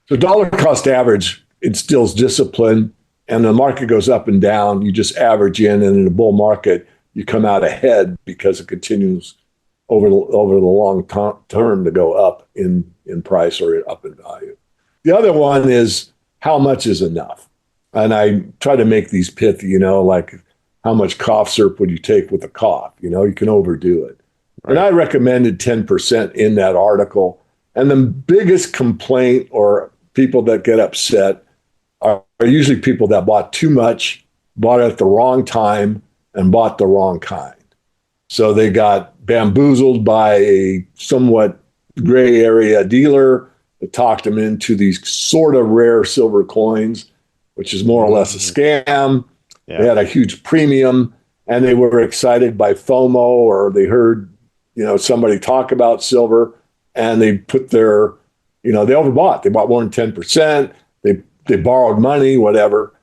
So dollar cost average instills discipline, and the market goes up and down. You just average in a bull market, you come out ahead because it continues over the long term to go up in price or up in value. The other one is how much is enough? And I try to make these pithy, like how much cough syrup would you take with a cough? You can overdo it. Right. And I recommended 10% in that article. And the biggest complaint or people that get upset are usually people that bought too much, bought it at the wrong time, and bought the wrong kind. So they got bamboozled by a somewhat gray area dealer that talked them into these sort of rare silver coins, which is more or less a scam. Yeah. They had a huge premium, and they were excited by FOMO, or they heard, somebody talk about silver, and they put their, they overbought. They bought more than 10%. They borrowed money, whatever.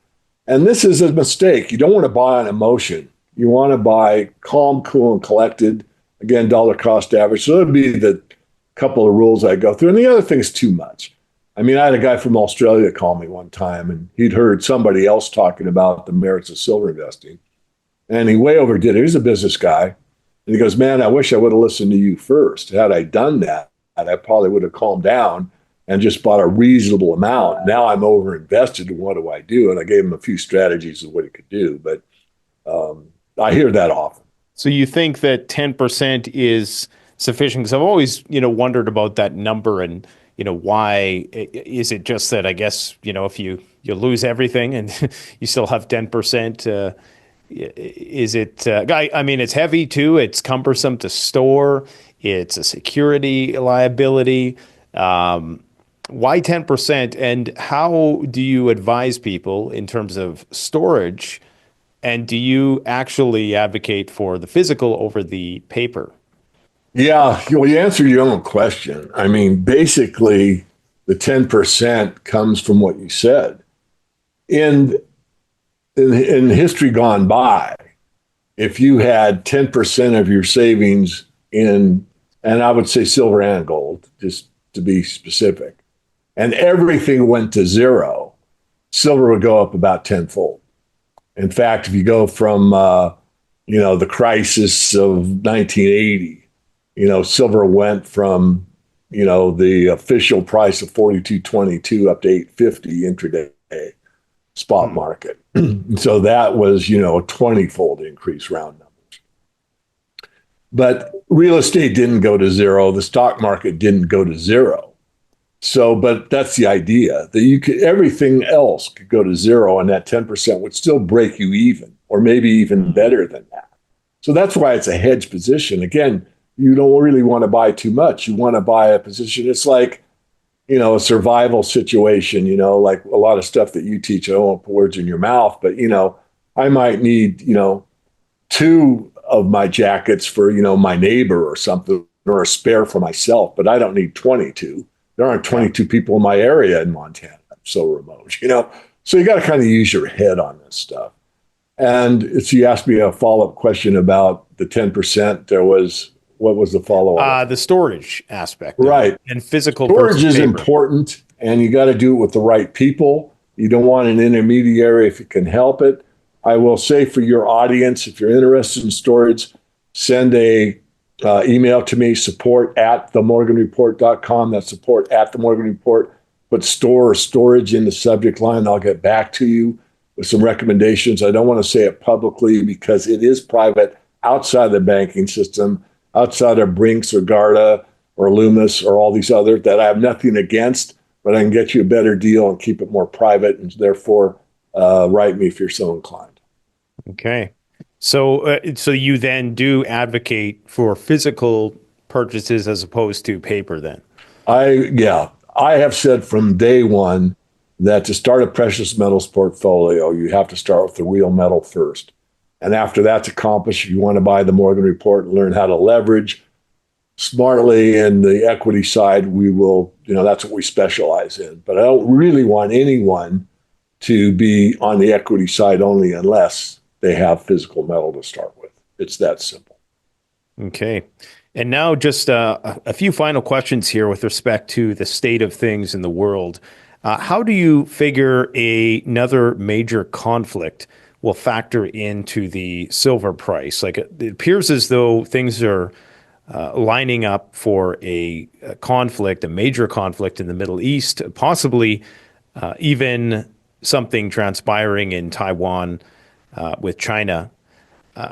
And this is a mistake. You don't want to buy on emotion. You want to buy calm, cool, and collected. Again, dollar cost average. So that would be the couple of rules I go through. And the other thing is too much. I mean, I had a guy from Australia call me one time, and he'd heard somebody else talking about the merits of silver investing. And he way overdid it. He's a business guy. And he goes, man, I wish I would have listened to you first. Had I done that, I probably would have calmed down and just bought a reasonable amount. Now I'm overinvested, and what do I do? And I gave him a few strategies of what he could do. But I hear that often. So you think that 10% is sufficient? Because I've always, wondered about that number, and why is it just that, I guess, if you lose everything and you still have 10%, is it, I mean, it's heavy too. It's cumbersome to store. It's a security liability. Why 10%? And how do you advise people in terms of storage? And do you actually advocate for the physical over the paper? Yeah, well, you answered your own question. I mean, basically, the 10% comes from what you said. In history gone by, if you had 10% of your savings in, and I would say silver and gold, just to be specific, and everything went to zero, silver would go up about tenfold. In fact, if you go from, the crisis of 1980, silver went from, the official price of 42.22 up to 850 intraday spot market. So that was, a 20-fold increase, round numbers. But real estate didn't go to zero. The stock market didn't go to zero. So, but that's the idea, that everything else could go to zero, and that 10% would still break you even, or maybe even better than that. So that's why it's a hedge position. Again, you don't really want to buy too much. You want to buy a position. It's like, a survival situation, like a lot of stuff that you teach. I don't want to put words in your mouth, but, I might need, two of my jackets for, my neighbor or something, or a spare for myself, but I don't need 22. There aren't 22 people in my area in Montana. I'm so remote, So you got to kind of use your head on this stuff. And so you asked me a follow-up question about the 10%. What was the follow-up? The storage aspect. Right. And physical storage is paper. Important, and you got to do it with the right people. You don't want an intermediary if you can help it. I will say for your audience, if you're interested in storage, send a email to me, support@themorganreport.com. That's support@themorganreport. Put store or storage in the subject line. I'll get back to you with some recommendations. I don't want to say it publicly because it is private, outside the banking system, outside of Brinks or Garda or Loomis or all these other that I have nothing against, but I can get you a better deal and keep it more private, and therefore write me if you're so inclined. Okay. So you then do advocate for physical purchases as opposed to paper then? I have said from day one that to start a precious metals portfolio, you have to start with the real metal first. And after that's accomplished, you want to buy the Morgan Report and learn how to leverage smartly in the equity side. We will, that's what we specialize in. But I don't really want anyone to be on the equity side only unless they have physical metal to start with. It's that simple. Okay. And now just a few final questions here with respect to the state of things in the world. How do you figure another major conflict will factor into the silver price? Like it appears as though things are lining up for a conflict, a major conflict in the Middle East, possibly even something transpiring in Taiwan with China.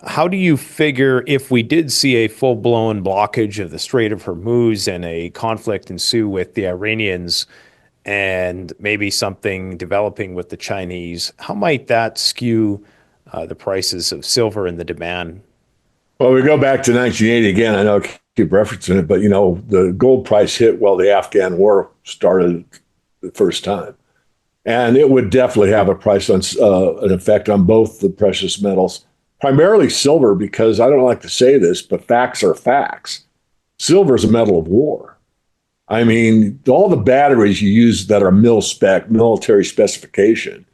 How do you figure if we did see a full-blown blockage of the Strait of Hormuz and a conflict ensue with the Iranians and maybe something developing with the Chinese, how might that skew the prices of silver and the demand? Well, we go back to 1980 again. I know I keep referencing it, but the gold price hit while the Afghan war started the first time. And it would definitely have a price on an effect on both the precious metals, primarily silver, because I don't like to say this, but facts are facts. Silver is a metal of war. I mean, all the batteries you use that are mil spec, military specification,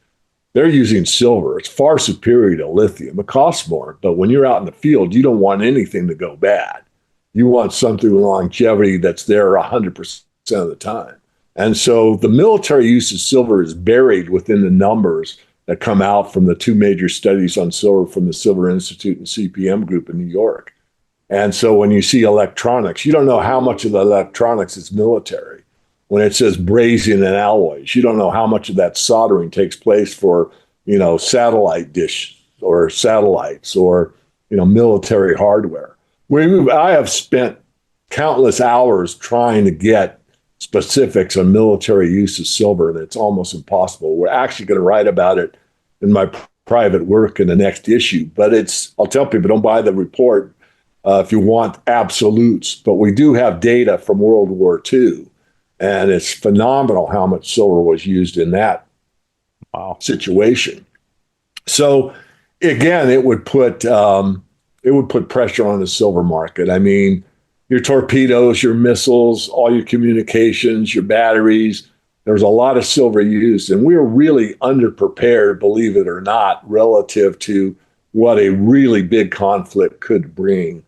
they're using silver. It's far superior to lithium. It costs more, but when you're out in the field, you don't want anything to go bad. You want something with longevity that's there 100% of the time. And so the military use of silver is buried within the numbers that come out from the two major studies on silver from the Silver Institute and CPM Group in New York. And so when you see electronics, you don't know how much of the electronics is military. When it says brazing and alloys, you don't know how much of that soldering takes place for, satellite dish or satellites or, military hardware. I have spent countless hours trying to get specifics on military use of silver, and it's almost impossible. We're actually going to write about it in my private work in the next issue, but I'll tell people, don't buy the report if you want absolutes, but we do have data from World War II, and it's phenomenal how much silver was used in that situation. So again, it would put pressure on the silver market. I mean, your torpedoes, your missiles, all your communications, your batteries. There's a lot of silver used, and we're really underprepared, believe it or not, relative to what a really big conflict could bring,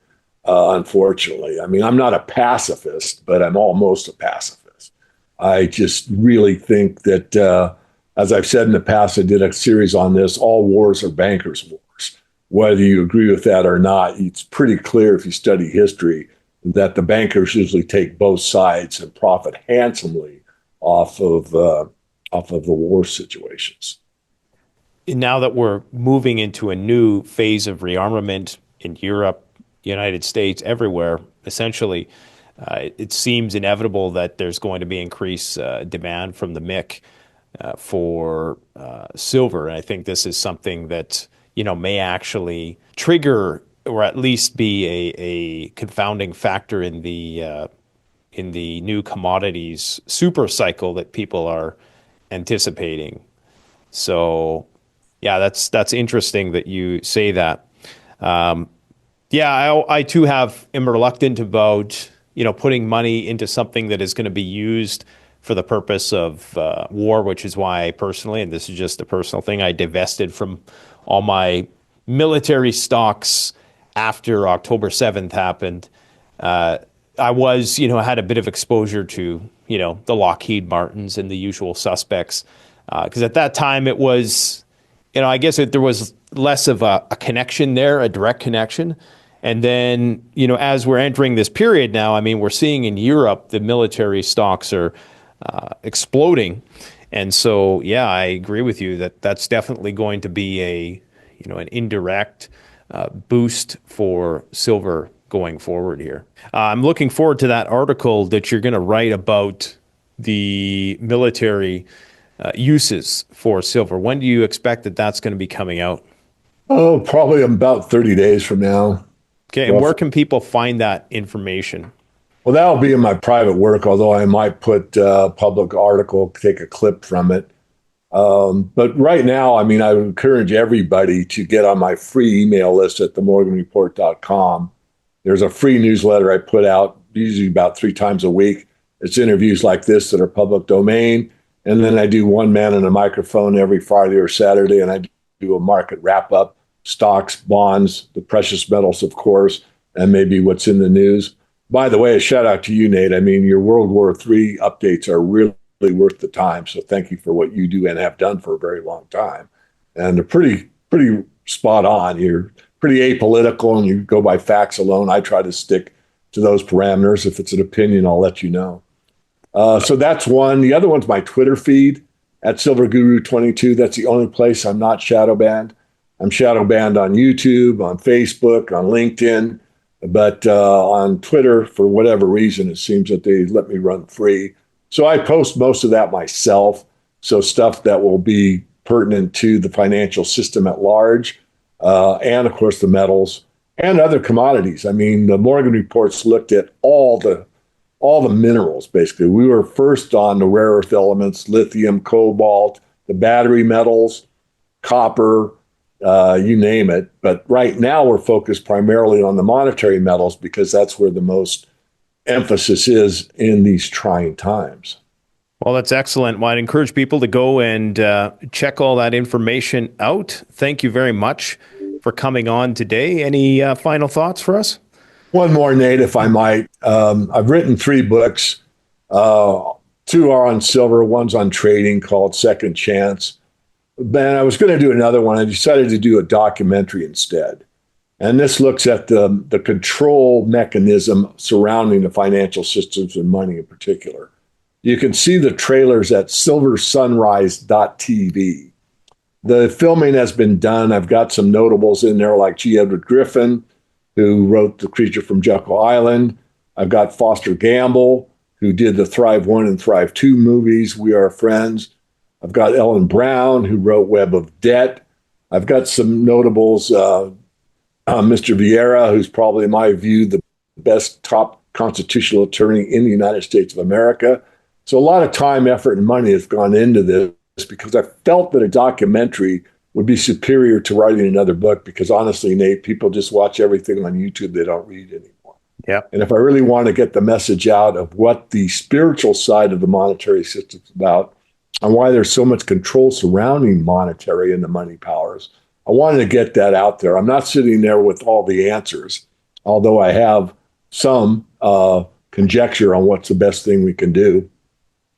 unfortunately. I mean, I'm not a pacifist, but I'm almost a pacifist. I just really think that, as I've said in the past, I did a series on this, all wars are bankers' wars. Whether you agree with that or not, it's pretty clear if you study history that the bankers usually take both sides and profit handsomely off of the war situations. Now that we're moving into a new phase of rearmament in Europe, United States, everywhere, essentially, it seems inevitable that there's going to be increased demand from the Misc for silver. And I think this is something that, may actually trigger or at least be a confounding factor in the new commodities super cycle that people are anticipating. So, yeah, that's interesting that you say that. I too am reluctant about putting money into something that is going to be used for the purpose of war, which is why I personally, and this is just a personal thing, I divested from all my military stocks after October 7th happened. I had a bit of exposure to, the Lockheed Martins and the usual suspects. Because at that time it was, I guess there was less of a connection there, a direct connection. And then, as we're entering this period now, I mean, we're seeing in Europe, the military stocks are exploding. And so, yeah, I agree with you that that's definitely going to be an indirect boost for silver going forward here. I'm looking forward to that article that you're going to write about the military uses for silver. When do you expect that that's going to be coming out? Oh, probably about 30 days from now. Okay, and where can people find that information? Well, that'll be in my private work, although I might put a public article, take a clip from it. But right now, I mean, I would encourage everybody to get on my free email list at themorganreport.com. There's a free newsletter I put out usually about 3 times a week. It's interviews like this that are public domain. And then I do one man and a microphone every Friday or Saturday, and I do a market wrap up, stocks, bonds, the precious metals, of course, and maybe what's in the news. By the way, a shout out to you, Nate. I mean, your World War III updates are really, worth the time. So thank you for what you do and have done for a very long time. And they're pretty spot on. You're pretty apolitical and you go by facts alone. I try to stick to those parameters. If it's an opinion, I'll let you know. So that's one. The other one's my Twitter feed at SilverGuru22. That's the only place I'm not shadow banned. I'm shadow banned on YouTube, on Facebook, on LinkedIn, but on Twitter, for whatever reason, it seems that they let me run free. So I post most of that myself. So stuff that will be pertinent to the financial system at large, and of course the metals and other commodities. I mean, the Morgan reports looked at all the minerals, basically. We were first on the rare earth elements, lithium, cobalt, the battery metals, copper, you name it. But right now we're focused primarily on the monetary metals because that's where the most emphasis is in these trying times. Well, that's excellent. Well, I'd encourage people to go and check all that information out. Thank you very much for coming on today. Any final thoughts for us? One more, Nate, if I might. I've written 3 books. 2 are on silver. One's on trading called Second Chance. Then I was going to do another one. I decided to do a documentary instead. And this looks at the control mechanism surrounding the financial systems and money in particular. You can see the trailers at silversunrise.tv. The filming has been done. I've got some notables in there like G. Edward Griffin, who wrote The Creature from Jekyll Island. I've got Foster Gamble, who did the Thrive 1 and Thrive 2 movies, We Are Friends. I've got Ellen Brown, who wrote Web of Debt. I've got some notables, Mr. Vieira, who's probably, in my view, the best top constitutional attorney in the United States of America. So a lot of time, effort, and money has gone into this because I felt that a documentary would be superior to writing another book because honestly, Nate, people just watch everything on YouTube. They don't read anymore. Yeah. And if I really want to get the message out of what the spiritual side of the monetary system is about and why there's so much control surrounding monetary and the money powers, I wanted to get that out there. I'm not sitting there with all the answers, although I have some conjecture on what's the best thing we can do.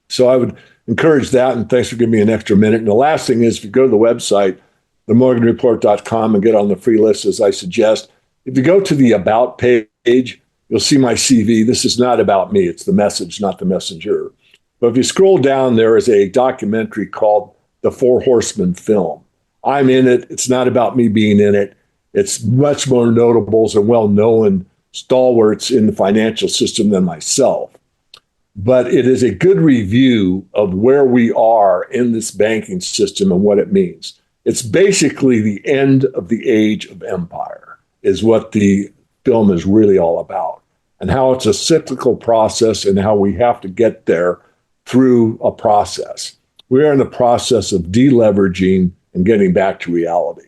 So I would encourage that, and thanks for giving me an extra minute. And the last thing is, if you go to the website, themorganreport.com, and get on the free list, as I suggest, if you go to the About page, you'll see my CV. This is not about me. It's the message, not the messenger. But if you scroll down, there is a documentary called The Four Horsemen Film. I'm in it. It's not about me being in it. It's much more notables and well-known stalwarts in the financial system than myself. But it is a good review of where we are in this banking system and what it means. It's basically the end of the age of empire is what the film is really all about, and how it's a cyclical process and how we have to get there through a process. We are in the process of deleveraging and getting back to reality.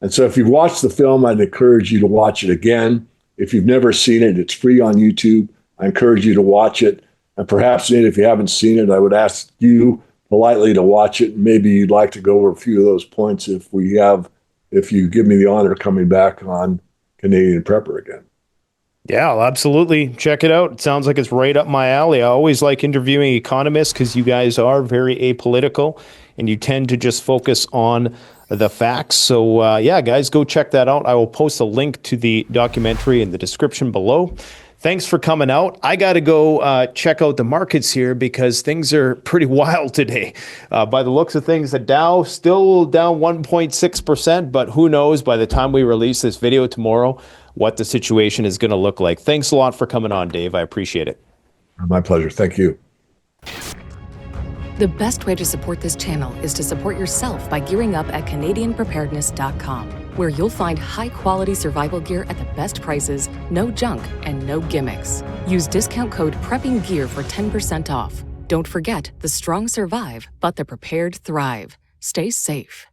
And so if you've watched the film, I'd encourage you to watch it again. If you've never seen it, it's free on YouTube. I encourage you to watch it. And perhaps, Nate, if you haven't seen it, I would ask you politely to watch it. Maybe you'd like to go over a few of those points if you give me the honor of coming back on Canadian Prepper again. Yeah, I'll absolutely check it out. It sounds like it's right up my alley. I always like interviewing economists because you guys are very apolitical and you tend to just focus on the facts. So yeah, guys, go check that out. I will post a link to the documentary in the description below. Thanks for coming out. I got to go check out the markets here because things are pretty wild today. By the looks of things, the Dow still down 1.6%, but who knows by the time we release this video tomorrow what the situation is going to look like. Thanks a lot for coming on, Dave. I appreciate it. My pleasure. Thank you. The best way to support this channel is to support yourself by gearing up at CanadianPreparedness.com, where you'll find high-quality survival gear at the best prices, no junk, and no gimmicks. Use discount code PREPPINGGEAR for 10% off. Don't forget, the strong survive, but the prepared thrive. Stay safe.